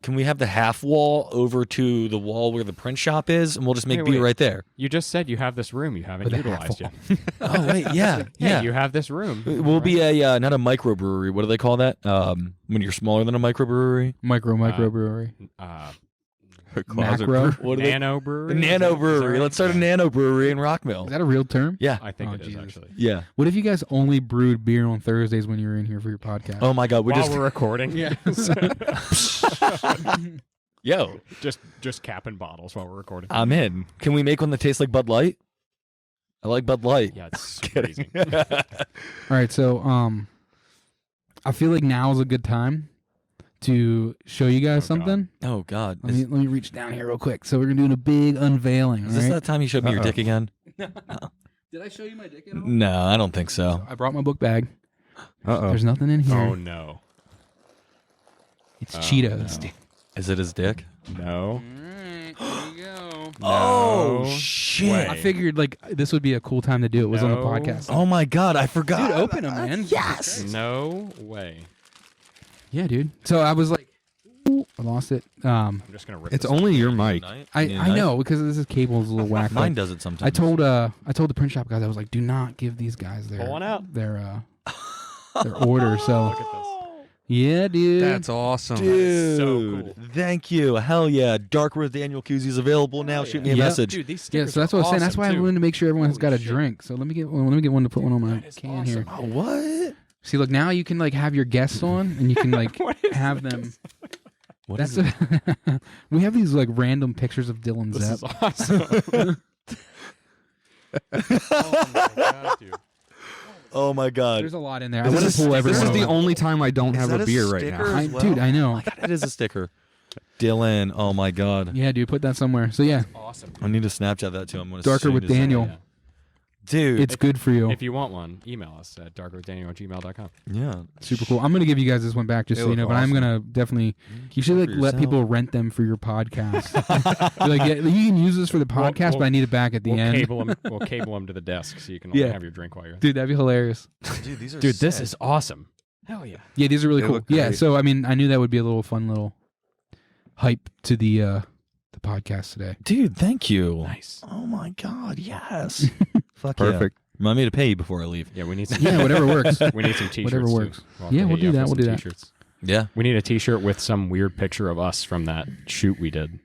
Can we have the half wall over to the wall where the print shop is, and we'll just make beer right there? You just said you have this room you haven't utilized yet. Oh wait, yeah. You have this room. We'll be a not a microbrewery. What do they call that? When you're smaller than a microbrewery. Microbrewery. Macro. Nano brewery. Nano brewery. Let's start a nano brewery in Rockmill. Is that a real term? Yeah, I think it is actually. Yeah. What if you guys only brewed beer on Thursdays when you were in here for your podcast? Oh my God, While we're recording. Yeah. Yo, just capping bottles while we're recording. I'm in. Can we make one that tastes like Bud Light? I like Bud Light. Yeah, it's crazy. All right, so I feel like now is a good time to show you guys something. Oh God. Let me reach down here real quick. So we're doing a big unveiling. Is this that time you showed me your dick again? Did I show you my dick at all? No, I don't think so. I brought my book bag. Uh-oh. There's nothing in here. Oh no. It's Cheetos. No. Is it his dick? No. Alright, here you go. Oh No shit! way. I figured like this would be a cool time to do it. Was on the No. podcast. Oh my God, I forgot. Dude, open them, man. Yes. No way. Yeah, dude. So I was like, ooh, I lost it. I'm just gonna rip It's this only your mic. I know because this cable is a little whack. Mine does it sometimes. I told the print shop guys, I was like, do not give these guys Pull one out. their order. So Look at this. yeah, dude. That's awesome. Dude, so cool. Thank you. Hell yeah. Dark Road Daniel Koozie is available now. Shoot me a Yep. message. Dude, these Yeah, stickers so that's what I was saying. That's why I awesome, wanted to make sure everyone's got a Holy shit. drink. So let me get one to put one on my can here. Oh, what? See, look, now you can like have your guests on, and you can like have them. What That's is it? we have these like random pictures of Dylan This is Zepp. awesome. Oh my God, dude. Oh my God. There's a lot in there. I This want is, to pull everyone. this is the over. only time I don't Is have that a a beer right sticker? now. as well? Dude, I know. It is a sticker. Dylan. Oh my God. Yeah, dude, put that somewhere. So yeah, Awesome. I need to Snapchat that too. I'm gonna Darker soon with as I- Daniel. Yeah. Dude. it's good for you. If you want one, email us at darkerwithdaniel@gmail.com. yeah. Super cool. I'm gonna give you guys this one back just They so you look know. But I'm awesome. gonna definitely. You should For like let yourself. people rent them for your podcast. Be like, yeah, you can use this for the podcast, but I need it back at the We'll end. cable them to the desk so you can only Yeah. have your drink while you're. Dude, that'd be hilarious. Dude, these are Dude, this sick. is awesome. Hell yeah. Yeah, these are really They cool. look Yeah, great. so I mean, I knew that would be a little fun little hype to the podcast today. Dude, thank you. Nice. Oh my God, yes. Fuck Perfect. Yeah. Remind me to pay you before I leave. Yeah, we need some. Yeah, whatever works. We need some t-shirts. Whatever too. works. We'll have Yeah, to we'll hit do you up that, for we'll some do that. T-shirts. Yeah. We need a t-shirt with some weird picture of us from that shoot we did.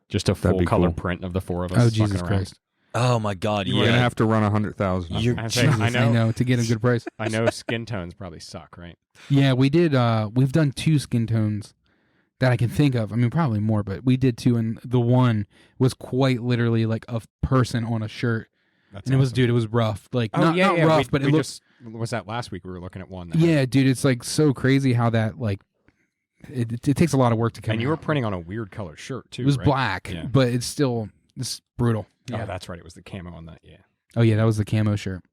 Just a That'd full be color cool. print of the four of us. Oh fucking Jesus around. Christ! Oh my God, We're yeah. gonna have to run 100,000. You're I think- I I know. know to get a good price. I know skin tones probably suck, right? Yeah, we did. We've done 2 skin tones that I can think of. I mean, probably more, but we did 2, and the one was quite literally like a person on a shirt, That's and it was, awesome. dude, it was rough. Like Oh, not, yeah, not yeah. rough, but it we looked. just was that last week we were looking at one. That Yeah, dude, it's like so crazy how that like it takes a lot of work to come. and you were out. printing on a weird colored shirt too. It was right? black, Yeah. but it's brutal. Oh, Yeah. that's right. It was the camo on that. Yeah. Oh yeah, that was the camo shirt.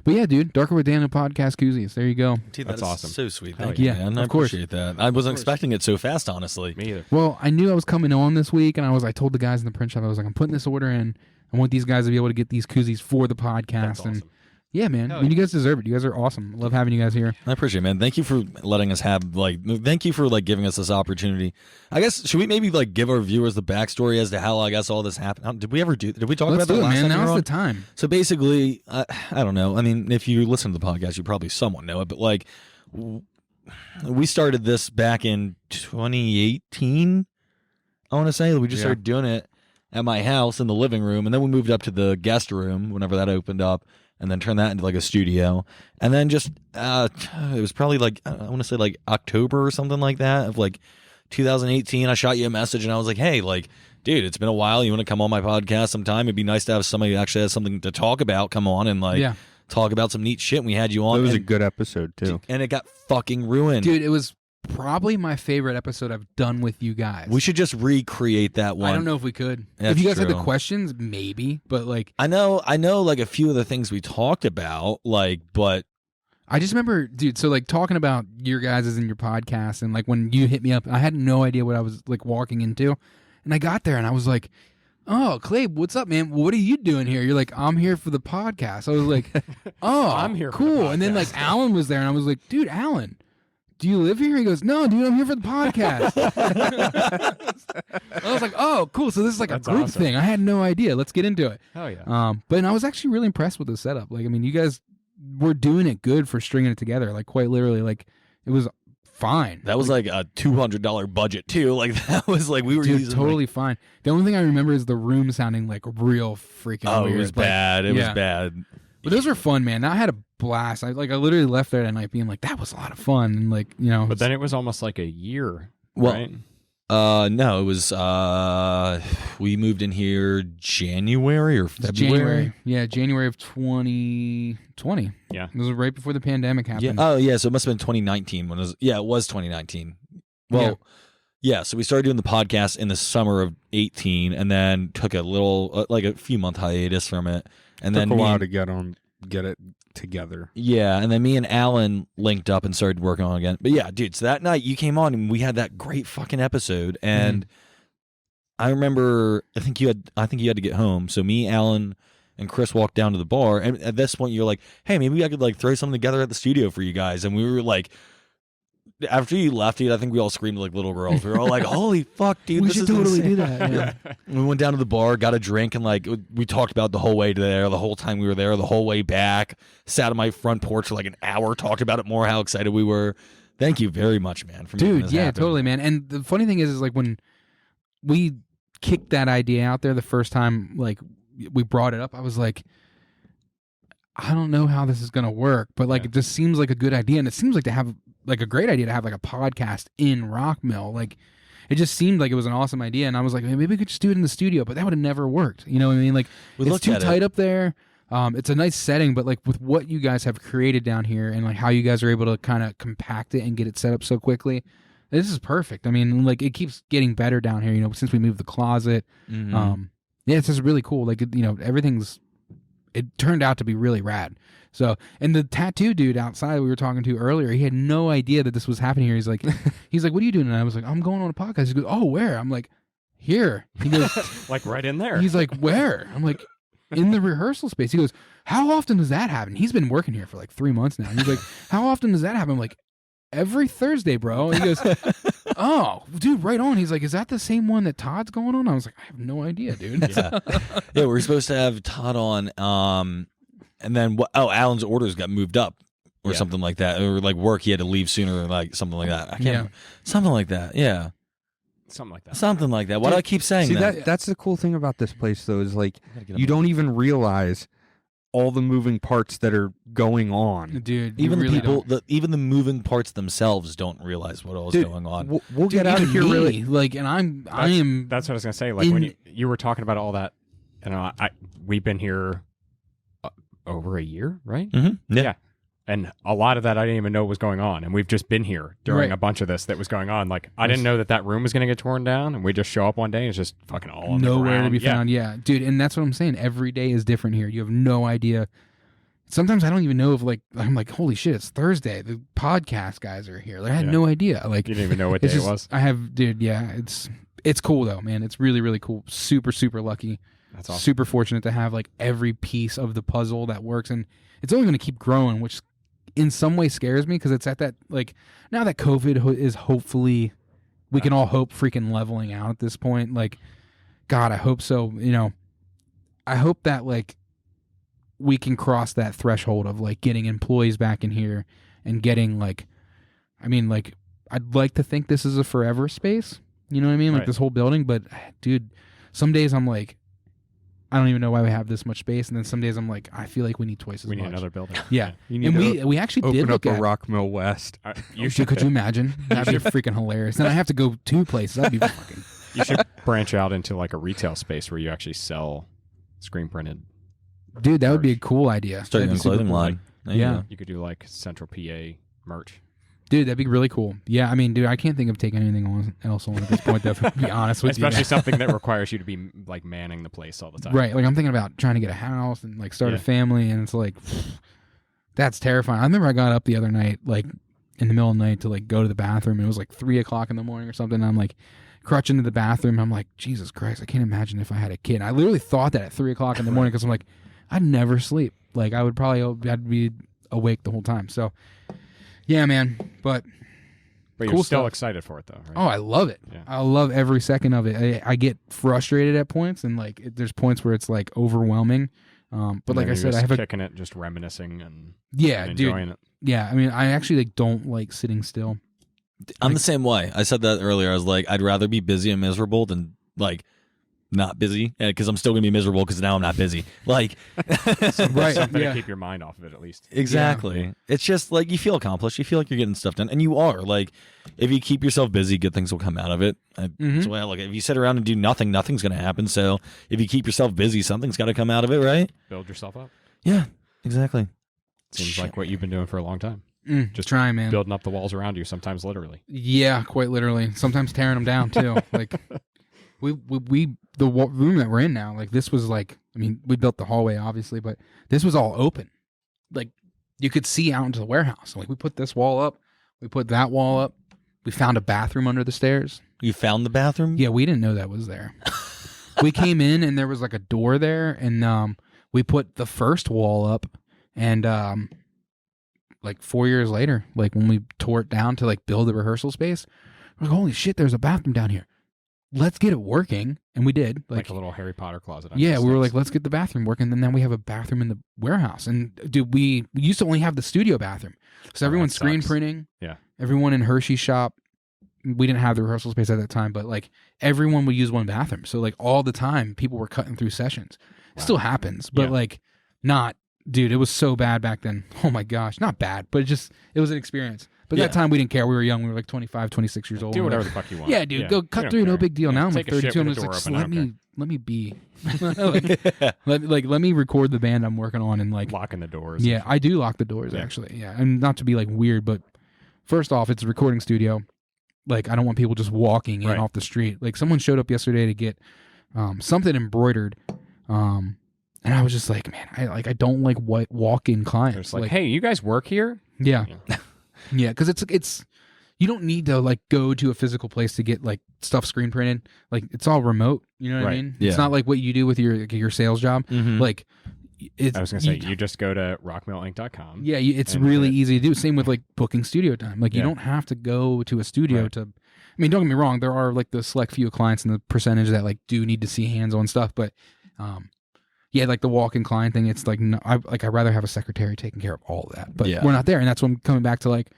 But yeah, dude, Darker with Daniel podcast koozies. There you go. Dude, that's awesome. So sweet. Hell Thank you, yeah. man. I Of course. appreciate that. I wasn't expecting it so fast, honestly. Me either. Well, I knew I was coming on this week, and I told the guys in the print shop, I was like, I'm putting this order in. I want these guys to be able to get these koozies for the podcast. That's and awesome. yeah, man. I mean, you guys deserve it. You guys are awesome. Love having you guys here. I appreciate it, man. Thank you for letting us thank you for giving us this opportunity. I guess, should we maybe give our viewers the backstory as to how I guess all this happened? Did we talk Let's about that do it, last man. time you were Now's on? the time. So basically, I don't know. I mean, if you listen to the podcast, you probably somewhat know it, but we started this back in 2018, I want to say. We just started doing it at my house in the living room, and then we moved up to the guest room whenever that opened up, and then turned that into a studio. And then just it was probably I want to say October or something like that of 2018. I shot you a message and I was like, hey, dude, it's been a while. You want to come on my podcast sometime? It'd be nice to have somebody who actually has something to talk about come on and talk about some neat shit. And we had you on. It was a good episode too. And it got fucking ruined. Dude, it was probably my favorite episode I've done with you guys. We should just recreate that one. I don't know if we could. That's if you guys had true. the questions, maybe. But I know a few of the things we talked about, but I just remember, dude, so talking about your guys' in your podcast, and when you hit me up, I had no idea what I was walking into. And I got there and I was like, oh, Clay, what's up, man? What are you doing here? You're like, I'm here for the podcast. I was like, oh, I'm here for cool. the And then Alan was there and I was like, dude, Alan, do you live here? He goes, no, dude, I'm here for the podcast. I was like, oh, cool. So this is That's a group awesome. thing. I had no idea. Let's get into it. Oh yeah. But I was actually really impressed with the setup. I mean, you guys were doing it good for stringing it together. Quite literally, it was fine. that was a $200 budget too. That was we were Dude, using totally fine. The only thing I remember is the room sounding real freaking weird. it was bad. It was bad. But those were fun, man. I had a blast. I literally left there that night being that was a lot of fun. And But then it was almost a year, Well, right? No, it was we moved in here January or February. January. Yeah, January of 2020. Yeah. It was right before the pandemic Yeah. happened. Oh yeah, so it must have been 2019 when it was. Yeah, it was 2019. Well, yeah. So we started doing the podcast in the summer of 18, and then took a little a few month hiatus from it, and Took then a me while and- to get it together. Yeah, and then me and Alan linked up and started working on it again. But yeah, dude, so that night you came on and we had that great fucking episode. And I remember I think you had to get home. So me, Alan, and Chris walked down to the bar, and at this point you're like, hey, maybe I could throw something together at the studio for you guys. And we were after you left, dude, I think we all screamed like little girls. We were all like, holy fuck, dude, We this should is totally insane. do that. Yeah. We went down to the bar, got a drink, and we talked about the whole way there, the whole time we were there, the whole way back. Sat on my front porch for an hour, talked about it more, how excited we were. Thank you very much, man, for making Dude, this yeah, happen. totally, man. And the funny thing is when we kicked that idea out there the first time, we brought it up, I was like, I don't know how this is gonna work, but it just seems like a good idea, and it seems to have a great idea to have a podcast in Rockmill. It just seemed like it was an awesome idea, and I was like, maybe we could just do it in the studio, but that would have never worked. You know what I mean? We it's looked too at tight it. up there. It's a nice setting, but with what you guys have created down here and how you guys are able to kind of compact it and get it set up so quickly, this is perfect. I mean, it keeps getting better down here. Since we moved the closet, Mm-hmm. yeah, it's just really cool. Everything's. It turned out to be really rad. So, and the tattoo dude outside we were talking to earlier, he had no idea that this was happening here. He's like, what are you doing? And I was like, I'm going on a podcast. He goes, oh, where? I'm like, here. He goes, Right in there. he's like, where? I'm like, in the rehearsal space. He goes, how often does that happen? He's been working here for 3 months now. He's like, how often does that happen? I'm like, every Thursday, bro. And he goes, oh, dude, right on. He's like, is that the same one that Todd's going on? I was like, I have no idea, dude. Yeah, we were supposed to have Todd on, and then Alan's orders got moved up or something like that, or work he had to leave sooner, something like that. I can't remember. Something like that. Yeah, Something like that. something like that. Why do I keep saying See, that? that's the cool thing about this place, though, is you don't even realize all the moving parts that are going on. Dude, Even really the people, don't. even the moving parts themselves don't realize what all is Dude, going on. We'll Dude, get out of even here me, really. and I am. That's what I was gonna say. When you were talking about all that, we've been here over a year, right? Mm-hmm. Yeah. And a lot of that I didn't even know was going on, and we've just been here during Right. a bunch of this that was going on. I didn't know that room was going to get torn down, and we just show up one day and it's just fucking all on the nowhere to ground. be Yeah. found. Yeah, dude, and that's what I'm saying. Every day is different here. You have no idea. sometimes I don't even know if like I'm like, holy shit, it's Thursday. The podcast guys are here. Like I had no idea. Like you didn't even know what day it was. I have, dude. Yeah, it's cool though, man. It's really really cool. Super super lucky. That's awesome. Super fortunate to have like every piece of the puzzle that works, and it's only going to keep growing, which in some way scares me because it's at that like now that COVID is hopefully we can all hope freaking leveling out at this point. Like, God, I hope so. You know, I hope that like we can cross that threshold of like getting employees back in here and getting like, I mean, like I'd like to think this is a forever space. You know what I mean? Like this whole building, but dude, some days I'm like, I don't even know why we have this much space, and then some days I'm like, I feel like we need twice as much. We need another building. Yeah, you need and we actually did open look up at a Rockmill West. Could you imagine? That'd be freaking hilarious. Then I have to go 2 places. That'd be fucking. You should branch out into like a retail space where you actually sell screen printed. Dude, that would be a cool idea. Start your own clothing line. Yeah, you could do like Central PA merch. Dude, that'd be really cool. Yeah, I mean, dude, I can't think of taking anything else on at this point, though, to be honest with you. Especially something that requires you to be, like, manning the place all the time. Right. Like, I'm thinking about trying to get a house and, like, start a family, and it's like, that's terrifying. I remember I got up the other night, like, in the middle of the night to, like, go to the bathroom. It was, like, 3 o'clock in the morning or something, and I'm, like, crutching to the bathroom. I'm like, Jesus Christ, I can't imagine if I had a kid. And I literally thought that at 3 o'clock in the morning because I'm like, I'd never sleep. Like, I'd be awake the whole time. So, yeah, man, But you're cool still stuff. Excited for it, though, right? Oh, I love it. Yeah. I love every second of it. I get frustrated at points, and like there's points where it's like overwhelming. But like I said, I have kicking it, just reminiscing and enjoying it. Yeah, I mean, I actually like don't like sitting still. I'm the same way. I said that earlier. I was like, I'd rather be busy and miserable than like not busy, because I'm still gonna be miserable because now I'm not busy. Like, right? Something to keep your mind off of it at least. Exactly. Yeah. It's just like you feel accomplished. You feel like you're getting stuff done, and you are. Like, if you keep yourself busy, good things will come out of it. That's the way I look at it. If you sit around and do nothing, nothing's gonna happen. So if you keep yourself busy, something's got to come out of it, right? Build yourself up. Yeah, exactly. Seems like what you've been doing for a long time. Just trying, man. Building up the walls around you, sometimes literally. Yeah, quite literally. Sometimes tearing them down too. Like the room that we're in now, like this was like, I mean, we built the hallway obviously, but this was all open. Like you could see out into the warehouse. Like we put this wall up, we put that wall up. We found a bathroom under the stairs. You found the bathroom? Yeah, we didn't know that was there. We came in and there was like a door there, and we put the first wall up, and like 4 years later, like when we tore it down to like build the rehearsal space, we're like, holy shit, there's a bathroom down here. Let's get it working. And we did. Like a little Harry Potter closet. Yeah, we were like, let's get the bathroom working. And then we have a bathroom in the warehouse. And dude, we used to only have the studio bathroom. So everyone's screen printing. Yeah. Everyone in Hershey's shop. We didn't have the rehearsal space at that time, but like everyone would use one bathroom. So like all the time people were cutting through sessions. It still happens, but like not, dude, it was so bad back then. Oh my gosh. Not bad, but it was an experience. But that time we didn't care. We were young. We were like 25, 26 years old. Do whatever the fuck you want. Yeah, dude. Go cut through. No big deal. Now I'm like 32. I'm just like, let me be. let me record the band I'm working on and like locking the doors. Yeah, I do lock the doors actually. Yeah, and not to be like weird, but first off, it's a recording studio. Like I don't want people just walking in off the street. Like someone showed up yesterday to get something embroidered. And I was just like, man, I don't like walk-in clients. Like, hey, you guys work here? Yeah. Yeah, because it's you don't need to like go to a physical place to get like stuff screen printed. Like it's all remote. You know what I mean? Yeah. It's not like what you do with your sales job. Like I was gonna say you just go to rockmillinc.com. Yeah, it's really easy to do. Same with like booking studio time. Like you don't have to go to a studio to. I mean, don't get me wrong. There are like the select few clients and the percentage that like do need to see hands-on stuff, but yeah, like the walk-in client thing, it's like I'd rather have a secretary taking care of all of that. But we're not there, and that's what I'm coming back to. Like,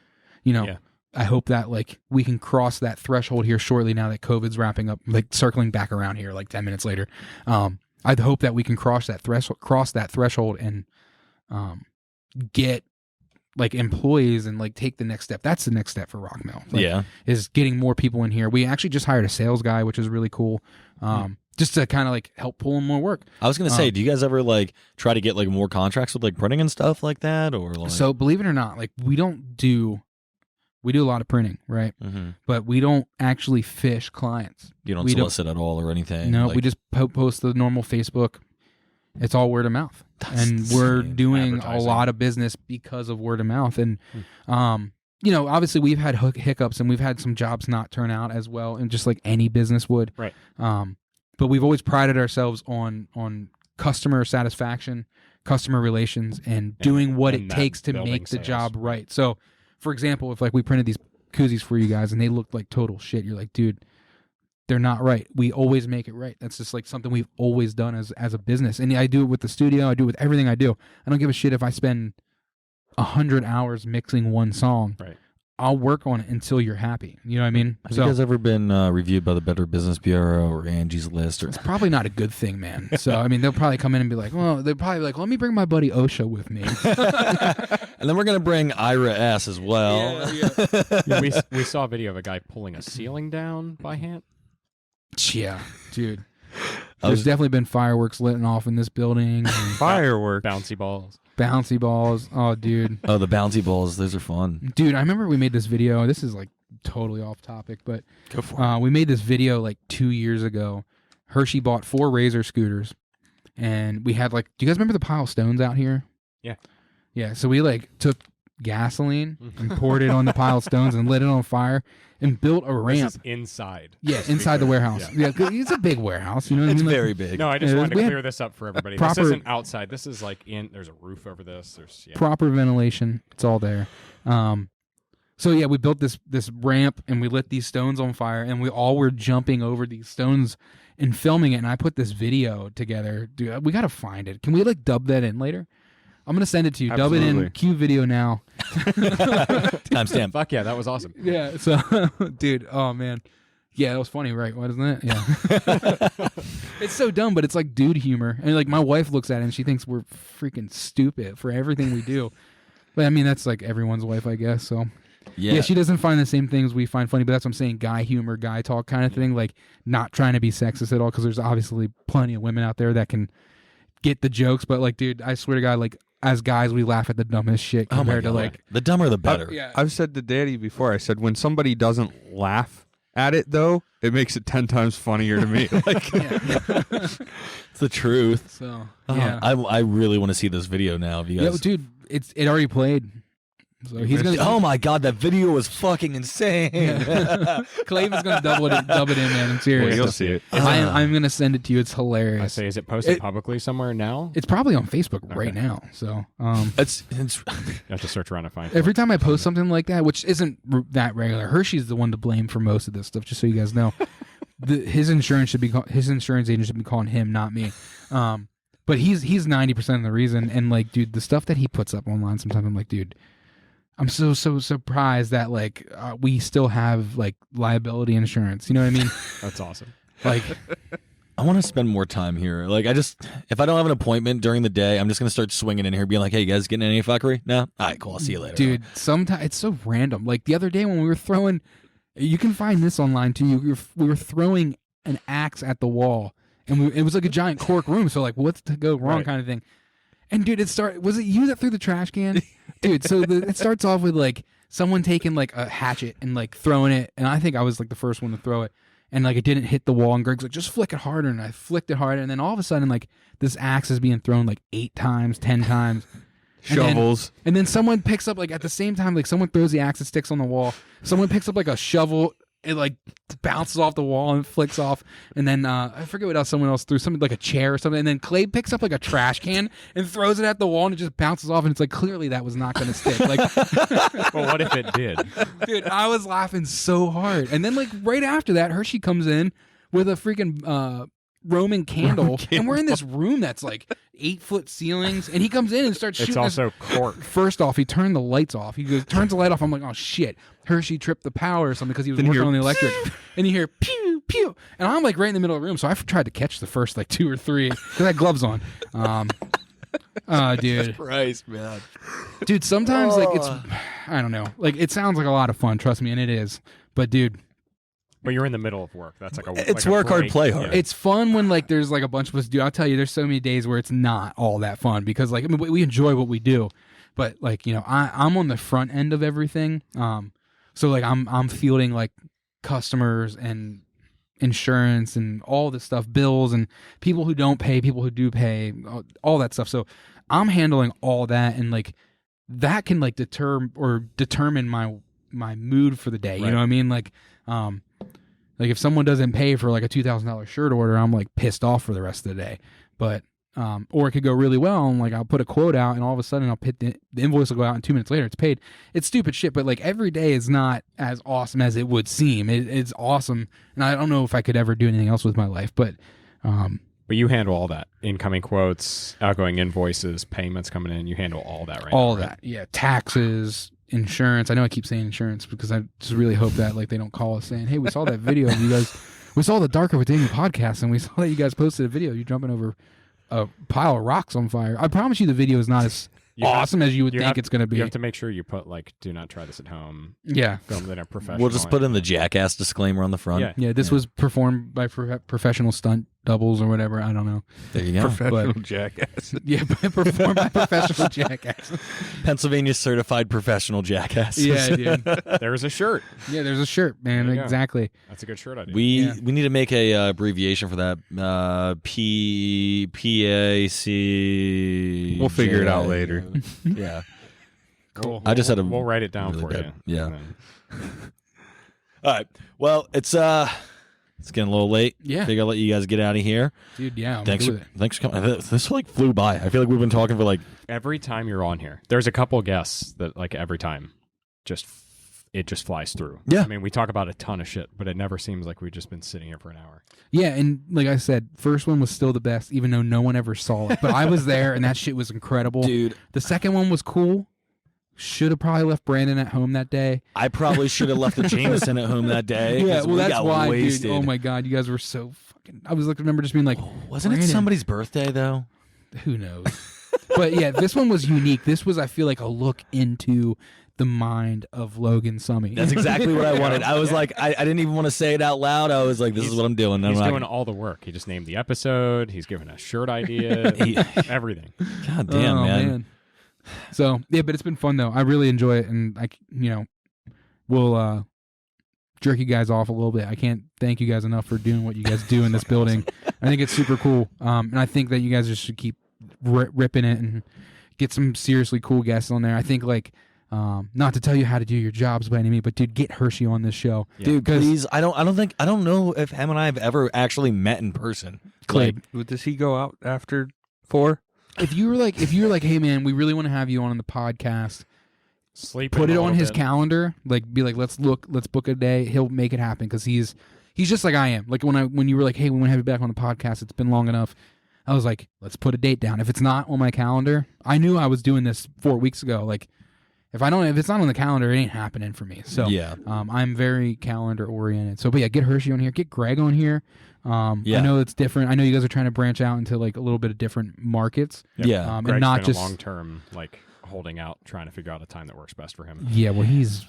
you know, I hope that like we can cross that threshold here shortly. Now that COVID's wrapping up, like circling back around here, like 10 minutes later, I'd hope that we can cross that threshold, and get like employees and like take the next step. That's the next step for Rockmill. Like, is getting more people in here. We actually just hired a sales guy, which is really cool. Just to kind of like help pull in more work. I was gonna say, do you guys ever like try to get like more contracts with like printing and stuff like that, or like... So believe it or not, like we do a lot of printing, right? But we don't actually fish clients. You don't solicit at all or anything. No, like... we just post the normal Facebook. It's all word of mouth. And we're doing a lot of business because of word of mouth. And, you know, obviously we've had hiccups and we've had some jobs not turn out as well, and just like any business would. Right. But we've always prided ourselves on customer satisfaction, customer relations, and doing what it takes to make the job right. So, for example, if like we printed these koozies for you guys and they looked like total shit, you're like, dude, they're not right. We always make it right. That's just like something we've always done as a business. And I do it with the studio. I do it with everything I do. I don't give a shit if I spend 100 hours mixing one song. Right. I'll work on it until you're happy. You know what I mean? Have you guys ever been reviewed by the Better Business Bureau or Angie's List? Or... It's probably not a good thing, man. So, I mean, they'll probably come in and be like, well, they're probably like, let me bring my buddy Osha with me. And then we're going to bring Ira S as well. Yeah, we saw a video of a guy pulling a ceiling down by hand. Yeah, dude. There's definitely been fireworks lit off in this building. Fireworks. Bouncy balls. Bouncy balls. Oh, dude. Oh, the bouncy balls. Those are fun. Dude, I remember we made this video. This is like totally off topic, but go for it. We made this video like 2 years ago. Hershey bought 4 Razor scooters, and we had like, do you guys remember the pile of stones out here? Yeah. Yeah, so we like took gasoline and poured it on the pile of stones and lit it on fire and built a ramp. This is inside. Yeah, inside the warehouse. Yeah, it's a big warehouse. You know what I mean? It's very big. No, I just wanted to clear this up for everybody. Proper, this isn't outside. This is like there's a roof over this. There's proper ventilation. It's all there. So yeah, we built this ramp and we lit these stones on fire, and we all were jumping over these stones and filming it. And I put this video together. Dude, we got to find it. Can we like dub that in later? I'm going to send it to you. Absolutely. Dub it in. Cue video now. Timestamp. Fuck yeah, that was awesome. Yeah. So, dude, oh, man. Yeah, that was funny, right? Wasn't it? Yeah. It's so dumb, but it's like dude humor. And like my wife looks at it and she thinks we're freaking stupid for everything we do. But I mean, that's like everyone's wife, I guess. So, yeah, she doesn't find the same things we find funny, but that's what I'm saying. Guy humor, guy talk kind of thing. Like not trying to be sexist at all, because there's obviously plenty of women out there that can get the jokes. But like, dude, I swear to God, like, as guys, we laugh at the dumbest shit compared to like the dumber the better. Yeah. I've said to Daddy before, I said when somebody doesn't laugh at it though, it makes it 10 times funnier to me. Like, it's the truth. So yeah, I really want to see this video now. If you guys... dude, it already played. So he's gonna. Oh my God, that video was fucking insane. Yeah. Clayton's gonna dub it in, man. I'm serious. Well, you'll see it. I'm gonna send it to you. It's hilarious. I say, is it posted publicly somewhere now? It's probably on Facebook right now. So it's you have to search around and find it. Every time I post something like that, which isn't that regular, Hershey's the one to blame for most of this stuff. Just so you guys know, his insurance agent should be calling him, not me. But he's 90% of the reason. And like, dude, the stuff that he puts up online, sometimes I'm like, dude, I'm so surprised that like we still have like liability insurance. You know what I mean? That's awesome. Like, I want to spend more time here. Like, if I don't have an appointment during the day, I'm just gonna start swinging in here, being like, "Hey, you guys getting any fuckery? No? All right, cool. I'll see you later." Dude, sometimes it's so random. Like the other day when we were throwing, you can find this online too. We were throwing an axe at the wall, and it was like a giant cork room. So like, what's to go wrong, kind of thing. And dude, was it you that threw the trash can? Dude, so it starts off with like someone taking like a hatchet and like throwing it, and I think I was like the first one to throw it, and like it didn't hit the wall, and Greg's like, just flick it harder, and I flicked it harder, and then all of a sudden like this axe is being thrown like 8 times, 10 times. Shovels. And then someone picks up like at the same time, like someone throws the axe, it sticks on the wall. Someone picks up like a shovel, it like bounces off the wall and flicks off. And then I forget what else someone else threw, something like a chair or something. And then Clay picks up like a trash can and throws it at the wall, and it just bounces off. And it's like, clearly that was not going to stick. Like, well, what if it did? Dude, I was laughing so hard. And then like right after that, Hershey comes in with a freaking Roman candle, and we're in this room that's like 8-foot ceilings, and he comes in and starts shooting. It's also cork. First off, he turned the lights off. He goes, turns the light off. I'm like, oh shit, Hershey tripped the power or something because he was working on the electric. And you hear pew pew, and I'm like right in the middle of the room. So I tried to catch the first like 2 or 3 because I had gloves on. Dude, Christ, man, dude. Sometimes like it's, I don't know, like it sounds like a lot of fun. Trust me, and it is. But dude. But you're in the middle of work. That's like it's like work hard, play hard. Yeah. It's fun when like there's like a bunch of us do. I'll tell you, there's so many days where it's not all that fun because like I mean we enjoy what we do, but like you know I'm on the front end of everything. So like I'm fielding like customers and insurance and all this stuff, bills and people who don't pay, people who do pay, all that stuff. So I'm handling all that, and like that can like determine my mood for the day. You know what I mean? Like if someone doesn't pay for like a $2,000 shirt order, I'm like pissed off for the rest of the day. But or it could go really well, and like I'll put a quote out, and all of a sudden I'll hit the invoice will go out, and 2 minutes later it's paid. It's stupid shit, but like every day is not as awesome as it would seem. It's awesome, and I don't know if I could ever do anything else with my life, but you handle all that: incoming quotes, outgoing invoices, payments coming in. You handle all that, right? All now, right? that, yeah. Taxes, insurance. I know I keep saying insurance because I just really hope that like they don't call us saying, "Hey, we saw that video of you guys. We saw the Darker with Daniel podcast, and we saw that you guys posted a video. You jumping over a pile of rocks on fire." I promise you, the video is not as awesome as you would think it's going to be. You have to make sure you put like, "Do not try this at home." Yeah, filmed in a professional. We'll just put in the jackass disclaimer on the front. Yeah. This was performed by professional stunt doubles or whatever. I don't know. There you go. Professional jackass. Yeah, performed by professional jackass. Pennsylvania certified professional jackass. Yeah, dude. There's a shirt. Yeah, there's a shirt, man. There you go. Exactly. That's a good shirt idea. We need to make a abbreviation for that. PAC. We'll figure it out later. Yeah. Cool. I just had a. We'll write it down really for bad- you. yeah. And then- All right. Well, it's getting a little late. Yeah. Figure I'll let you guys get out of here. Dude, yeah. I'm Thanks good with it. for coming. This like flew by. I feel like we've been talking for like. every time you're on here, there's a couple guests that like every time, it just flies through. Yeah. I mean, we talk about a ton of shit, but it never seems like we've just been sitting here for an hour. Yeah, and like I said, first one was still the best, even though no one ever saw it. But I was there, and that shit was incredible. Dude. The second one was cool. Should have probably left Brandon at home that day. I probably should have left the Jameson at home that day. Yeah, 'cause well, we that's got why, wasted. dude. Oh my god, you guys were so fucking. I was like, remember just being like, Wasn't it Brandon, somebody's birthday though? who knows? But yeah, this one was unique. This was, I feel like, a look into the mind of Logan Summey. That's exactly what I wanted. I was like, I didn't even want to say it out loud. I was like, this is what I'm doing. He's I'm doing all the work. He just named the episode. He's given a shirt idea. Everything. God damn, man. So yeah, but it's been fun though. I really enjoy it, and we'll jerk you guys off a little bit. I can't thank you guys enough for doing what you guys do in this building. I think it's super cool, and I think that you guys just should keep ripping it and get some seriously cool guests on there. I think like. Not to tell you how to do your jobs by any means, but dude, get Hershey on this show, dude. Please, I don't know if him and I have ever actually met in person. Clay, does he go out after 4? If you were like, hey man, we really want to have you on the podcast, Sleep. put it on his calendar. Like, be like, let's book a day. He'll make it happen because he's just like I am. Like when you were like, hey, we want to have you back on the podcast. It's been long enough. I was like, let's put a date down. If it's not on my calendar, I knew I was doing this 4 weeks ago. Like. If it's not on the calendar, it ain't happening for me. So yeah, I'm very calendar oriented. So, but yeah, get Hershey on here, get Greg on here. I know it's different. I know you guys are trying to branch out into like a little bit of different markets. Yep. Yeah, and not just long term, like holding out, trying to figure out a time that works best for him. Yeah, well, he's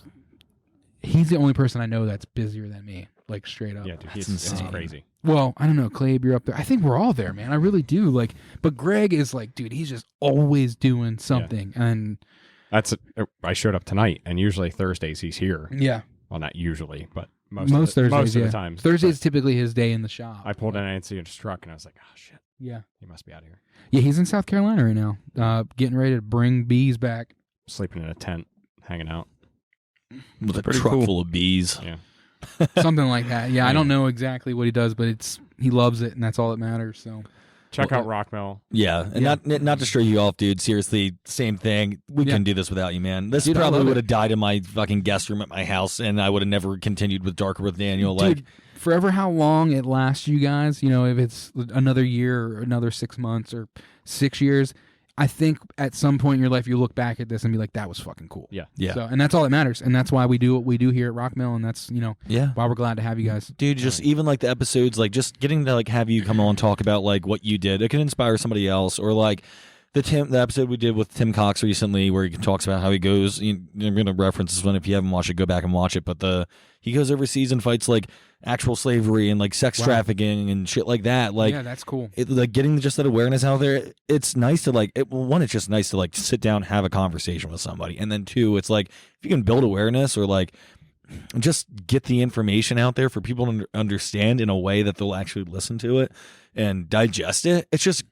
the only person I know that's busier than me. Like straight up. Yeah, dude, insane. It's crazy. Well, I don't know, Clabe, you're up there. I think we're all there, man. I really do. Like, but Greg is like, dude, he's just always doing something, and. I showed up tonight, and usually Thursdays he's here. Yeah. Well, not usually, but most Thursdays, most of yeah. the times. Thursday's typically his day in the shop. I pulled in and I didn't see his truck, and I was like, oh, shit. Yeah. He must be out of here. Yeah, he's in South Carolina right now, getting ready to bring bees back. Sleeping in a tent, hanging out. with a pretty truck cool. full of bees. Yeah. Something like that. Yeah, I don't know exactly what he does, but he loves it, and that's all that matters. So Check out Rockmill. Yeah, and not to stray you off, dude. Seriously, same thing. We couldn't do this without you, man. This Dude, I probably love would it. have died in my fucking guest room at my house, and I would have never continued with Darker with Daniel. Dude, Like, forever how long it lasts you guys, if it's another year or another 6 months or 6 years, I think at some point in your life you look back at this and be like, that was fucking cool. Yeah. yeah, So, and that's all that matters, and that's why we do what we do here at Rockmill, and that's yeah. why we're glad to have you guys. Dude, just even like the episodes, like just getting to like have you come on and talk about like what you did, it can inspire somebody else. Or like the episode we did with Tim Cox recently, where he talks about how he goes. I'm gonna reference this one. If you haven't watched it, go back and watch it. But he goes overseas and fights like actual slavery and like sex trafficking and shit like that. Like, yeah, that's cool. like getting just that awareness out there. It's nice to like. One, it's just nice to like sit down, have a conversation with somebody, and then two, it's like if you can build awareness or like just get the information out there for people to understand in a way that they'll actually listen to it and digest it. It's just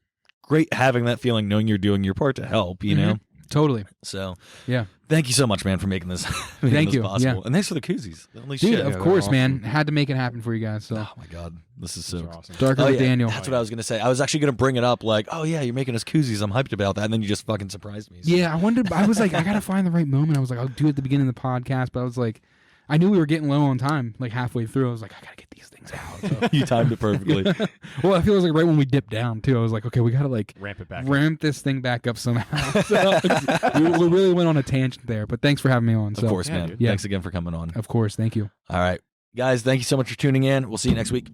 great having that feeling, knowing you're doing your part to help, you know? Totally. So, yeah. Thank you so much, man, for making this, Thank you. possible. Yeah. And thanks for the koozies. Holy Dude, shit. of course, man. Had to make it happen for you guys. So. Oh, my God. This is so awesome. Darker with Daniel. That's what I was going to say. I was actually going to bring it up like, oh, yeah, you're making us koozies. I'm hyped about that. And then you just fucking surprised me. So. Yeah, I wondered. I was like, I got to find the right moment. I was like, I'll do it at the beginning of the podcast. But I was like, I knew we were getting low on time, like halfway through. I was like, I got to get these things out. So. You timed it perfectly. Well, I feel it was like right when we dipped down, too. I was like, okay, we got to like ramp this thing back up somehow. So we really went on a tangent there. But thanks for having me on. Of course, man. Yeah. Thanks again for coming on. Of course. Thank you. All right. Guys, thank you so much for tuning in. We'll see you next week.